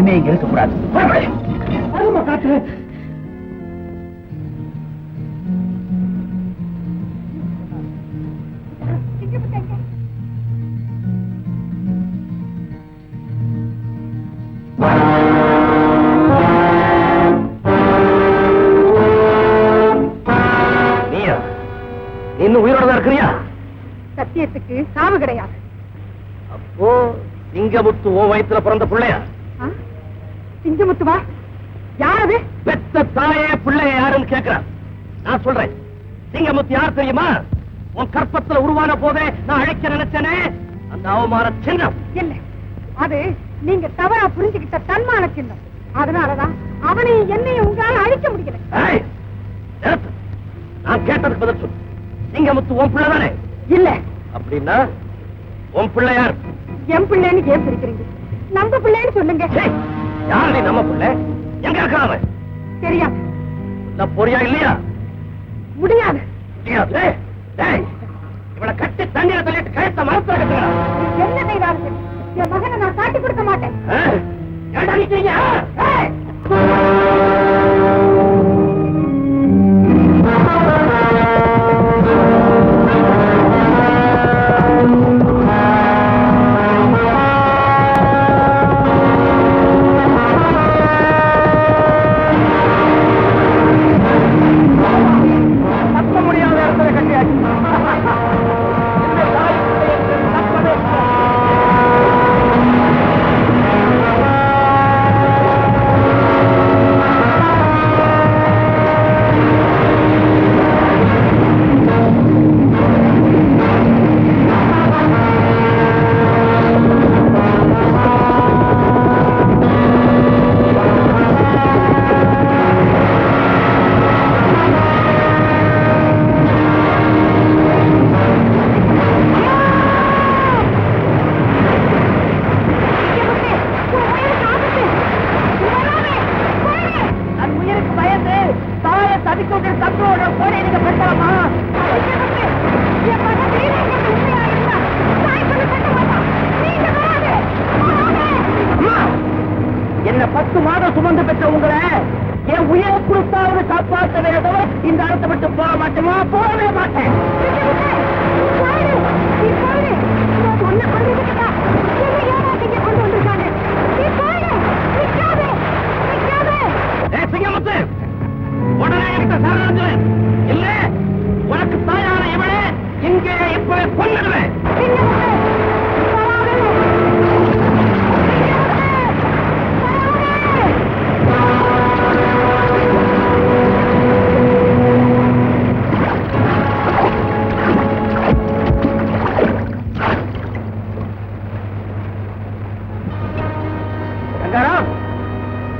இனிமே இங்க இருக்கக்கூடாது. காத்து நீயா இன்னும் உயிரோட தான் இருக்கிறியா? சத்தியத்துக்கு சாவு கிடையாது. அப்போ சிங்கமுத்து உன் வயித்துல பிறந்த பிள்ளையா? சிங்கமுத்துவா? யாரது? பெத்த தாயே பிள்ளைய யாருன்னு கேட்கிறான். நான் சொல்றேன், சிங்கமுத்து யார் தெரியுமா? உன் கற்பத்துல உருவான போதே நான் அழைக்க நினைச்சேனே அந்த அவமான சின்னம். இல்ல, அது நீங்க தவறா புரிஞ்சுக்கிட்ட தன்மான சின்னம். அதனாலதான் அவனையும் என்னையும் உங்களால அழிக்க முடியல. ஏய், நிறுத்து. நான் கேட்டதுக்கு பதில் சொல்லு. சிங்கமுத்து உன் பிள்ளை தானே? இல்ல. அப்படின்னா உன் பிள்ளை யார்? என் பிள்ளைன்னு ஏன் பிரிக்கிறீங்க? நம்ம பிள்ளைன்னு சொல்லுங்க. யாரு நீ? நம்ம பிள்ளை எங்க இருக்கான் அவன்? தெரியாது. போறியா இல்லையா? முடியாது. முடியாது. இவளை கட்டி தண்ணீரை தள்ளிட்டு கழுத்த மரத்துல கட்டுறா. என்ன செய்தாலும் சரி, என் மகனை நான் காட்டி கொடுக்க மாட்டேன். ஏண்டா நிக்கிறீங்க? என்ன 10 மாதம் சுமந்து பெற்ற உங்களை என் உயிரை கொடுத்தாவது காப்பாற்றவே தவிர இந்த அரசை விட்டு போக மாட்டேமா? போகவே மாட்டேன். சிங்கமுத்து, உடனே என்கிட்ட சரணடைஞ்சிரு. இல்ல உனக்கு தாயான இவளே இங்கே இப்பவே கொன்னுடுவேன்.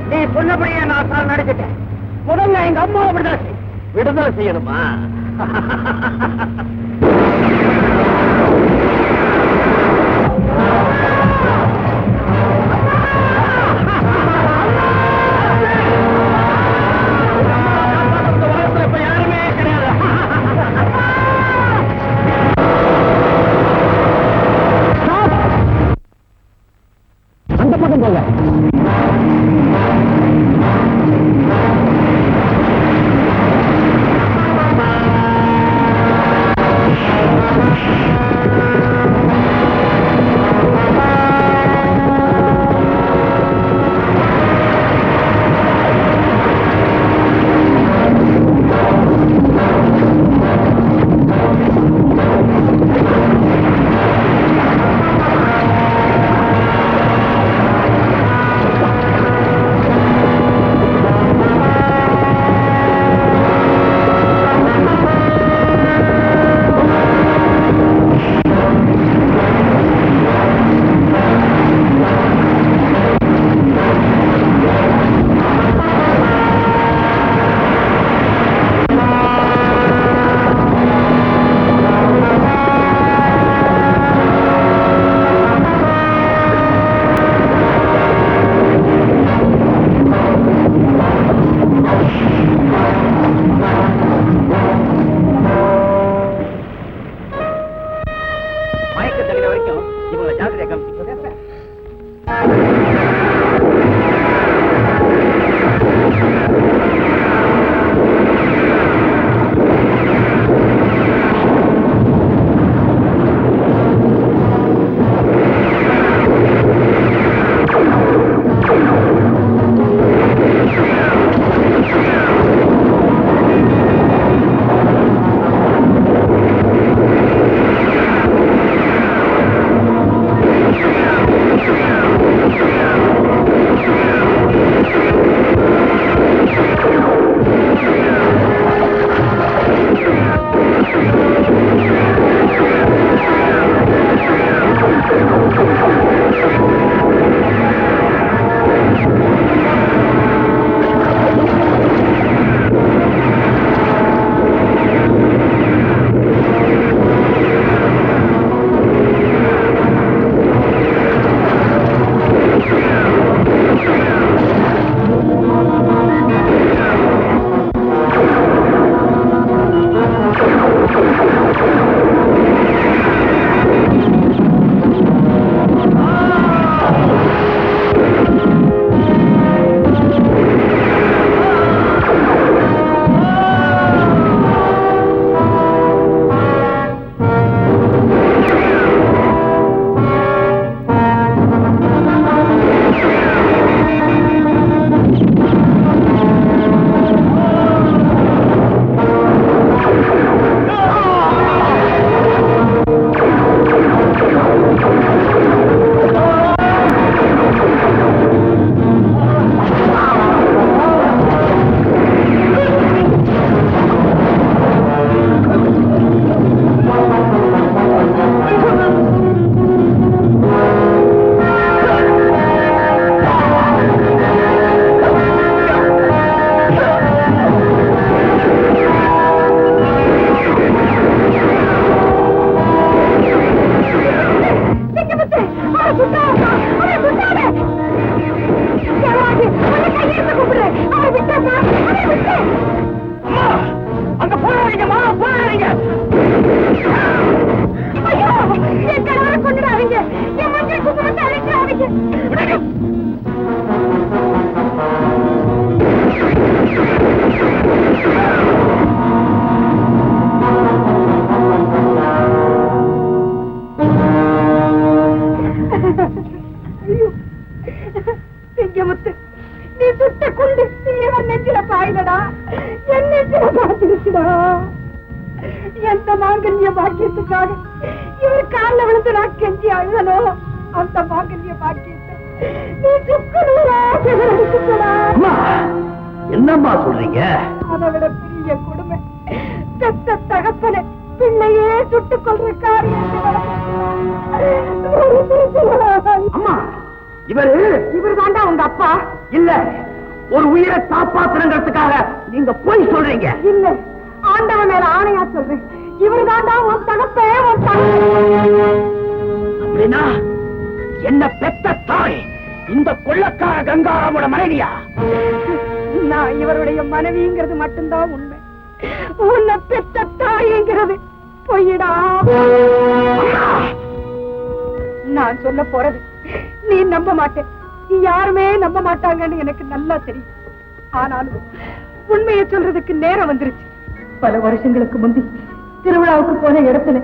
நீ சொன்னபடியே நான் தான் நடந்துட்டேன். முதல்ல எங்க அம்மாவை விடுதலை செய்யணுமா? இப்ப யாருமே கிடையாது. அந்த பக்கம் போக மயக்க தெளிவு வரைக்கும் இவங்களை ஜாக்கிரதை காமிச்சு சிங்கமுத்து, நீ சுட்ட குண்டு இவன் நெஞ்சில பாயிலடா, என் நெஞ்சில பாத்திருச்சுடா. எந்த மாங்கல்ய பாக்கியத்துக்காக இவர் காலில் விழுந்து நான் கெஞ்சி அழுதனோ, அந்த மாங்கல்ய பாக்கியத்தை நீ சுக்கடா. என்னம்மா சொல்றீங்க? அதை விட பெரிய கொடுமை, பெத்த தகப்பனை பிள்ளையே சுட்டுக் கொள்ற காரியம். அம்மா, இவர் தாண்டா உங்க அப்பா? இல்ல, ஒரு உயிரை காப்பாத்துறங்கிறதுக்காக நீங்க போய் சொல்றீங்க. இல்ல, ஆண்டவன் மேல ஆணையா சொல்றேன், இவர் தாண்டா உன் தகப்பே. அப்படின்னா என்ன பெத்த தாய் இந்த கொள்ளக்கார கங்காராமோட மனைவியா? நான் இவருடைய மனைவிங்கிறது மட்டும்தான் உண்மை. உன்னை பெத்த தாய்ங்கிறது பொய்யடா. நான் சொல்ல போறது நீ நம்ப மாட்டேன், நீ யாருமே நம்ப மாட்டாங்கன்னு எனக்கு நல்லா தெரியும். ஆனாலும் உண்மையை சொல்றதுக்கு நேரம் வந்துருச்சு. பல வருஷங்களுக்கு முந்தி திருவிழாவுக்கு போன இடத்துல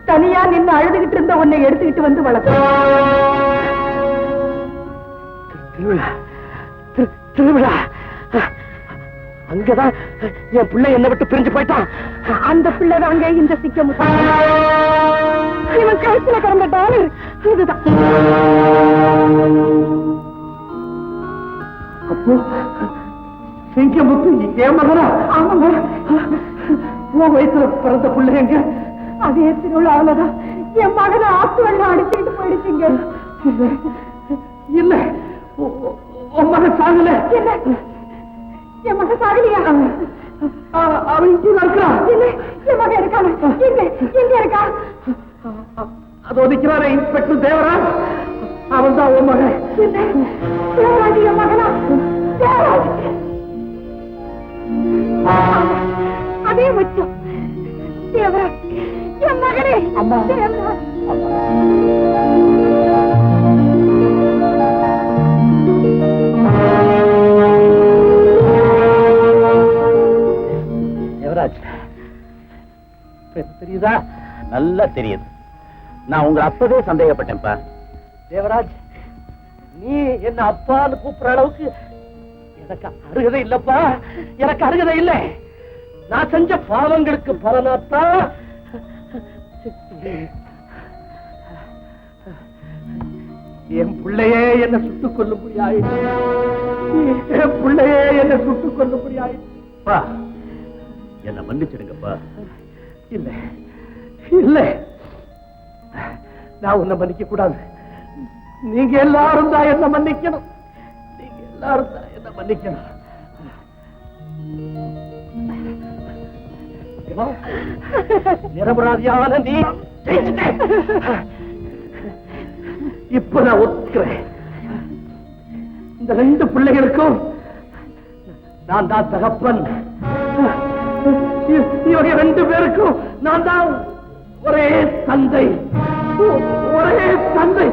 தனியா நின்று அழுதுகிட்டு இருந்த உன்னை எடுத்துக்கிட்டு வந்து வளர்த்த. திருவிழா அங்கதான் என் பிள்ளை என்னை விட்டு பிரிஞ்சு போயிட்டான். அந்த பிள்ளை தாங்க இந்த சிங்கமுத்து. இவன் கழுத்துல கிடந்த டாலர் இதுதான். அப்போ சிங்கமுத்து என் மகனா? ஆமாங்க. உன் வயசுல பிறந்த பிள்ளை எங்க? அதே திருவிழாவில்தான் என் மகனை ஆத்து வெள்ளம் அடிச்சுட்டு போயிடுச்சுங்க. இல்ல, உன் மகன் சாகல. என்ன, என் மகன் சாகலையா? அவன் இங்கே இருக்கிறான். இல்ல, என் மகன் இருக்கான? எங்க இருக்கா? அதோ நிக்கிறாரே இன்ஸ்பெக்டர் தேவராஜ், அவன் தான் உன் மகன். என்ன, தேவராஜ் என் மகனா? தேவராஜ் அதே முச்சம். தேவராஜ் என் மகனே. தேவராஜ் தேவராஜ், தெரியுதா? நல்லா தெரியுது. நான் உங்க அப்பவே சந்தேகப்பட்டேன்ப்பா. தேவராஜ், நீ என்ன அப்பான்னு கூப்பிடுற அளவுக்கு எனக்கு அருகதை இல்லப்பா. எனக்கு அருகதை இல்லை. நான் செஞ்ச பாவங்களுக்கு பலனாத்தான் என் பிள்ளையே என்ன சுட்டுக் கொள்ளும்படியாயிடுச்சு. என் பிள்ளையே என்ன சுட்டுக் கொள்ளும்படியாயிடுச்சு. என்ன மன்னிச்சிடுங்கப்பா. இல்ல இல்ல, நான் உன்னை மன்னிக்க கூடாது. நீங்க எல்லாரும் தான் என்ன மன்னிக்கணும். நீங்க எல்லாரும் தான் என்ன மன்னிக்கணும். நிரபராதியான நீ இப்ப நான் ஒத்துக்கிறேன். இந்த ரெண்டு பிள்ளைகளுக்கும் நான் தான் தகப்பன். இவங்க ரெண்டு பேருக்கும் நான் தான் ஒரே தந்தை. ஒரே தந்தை.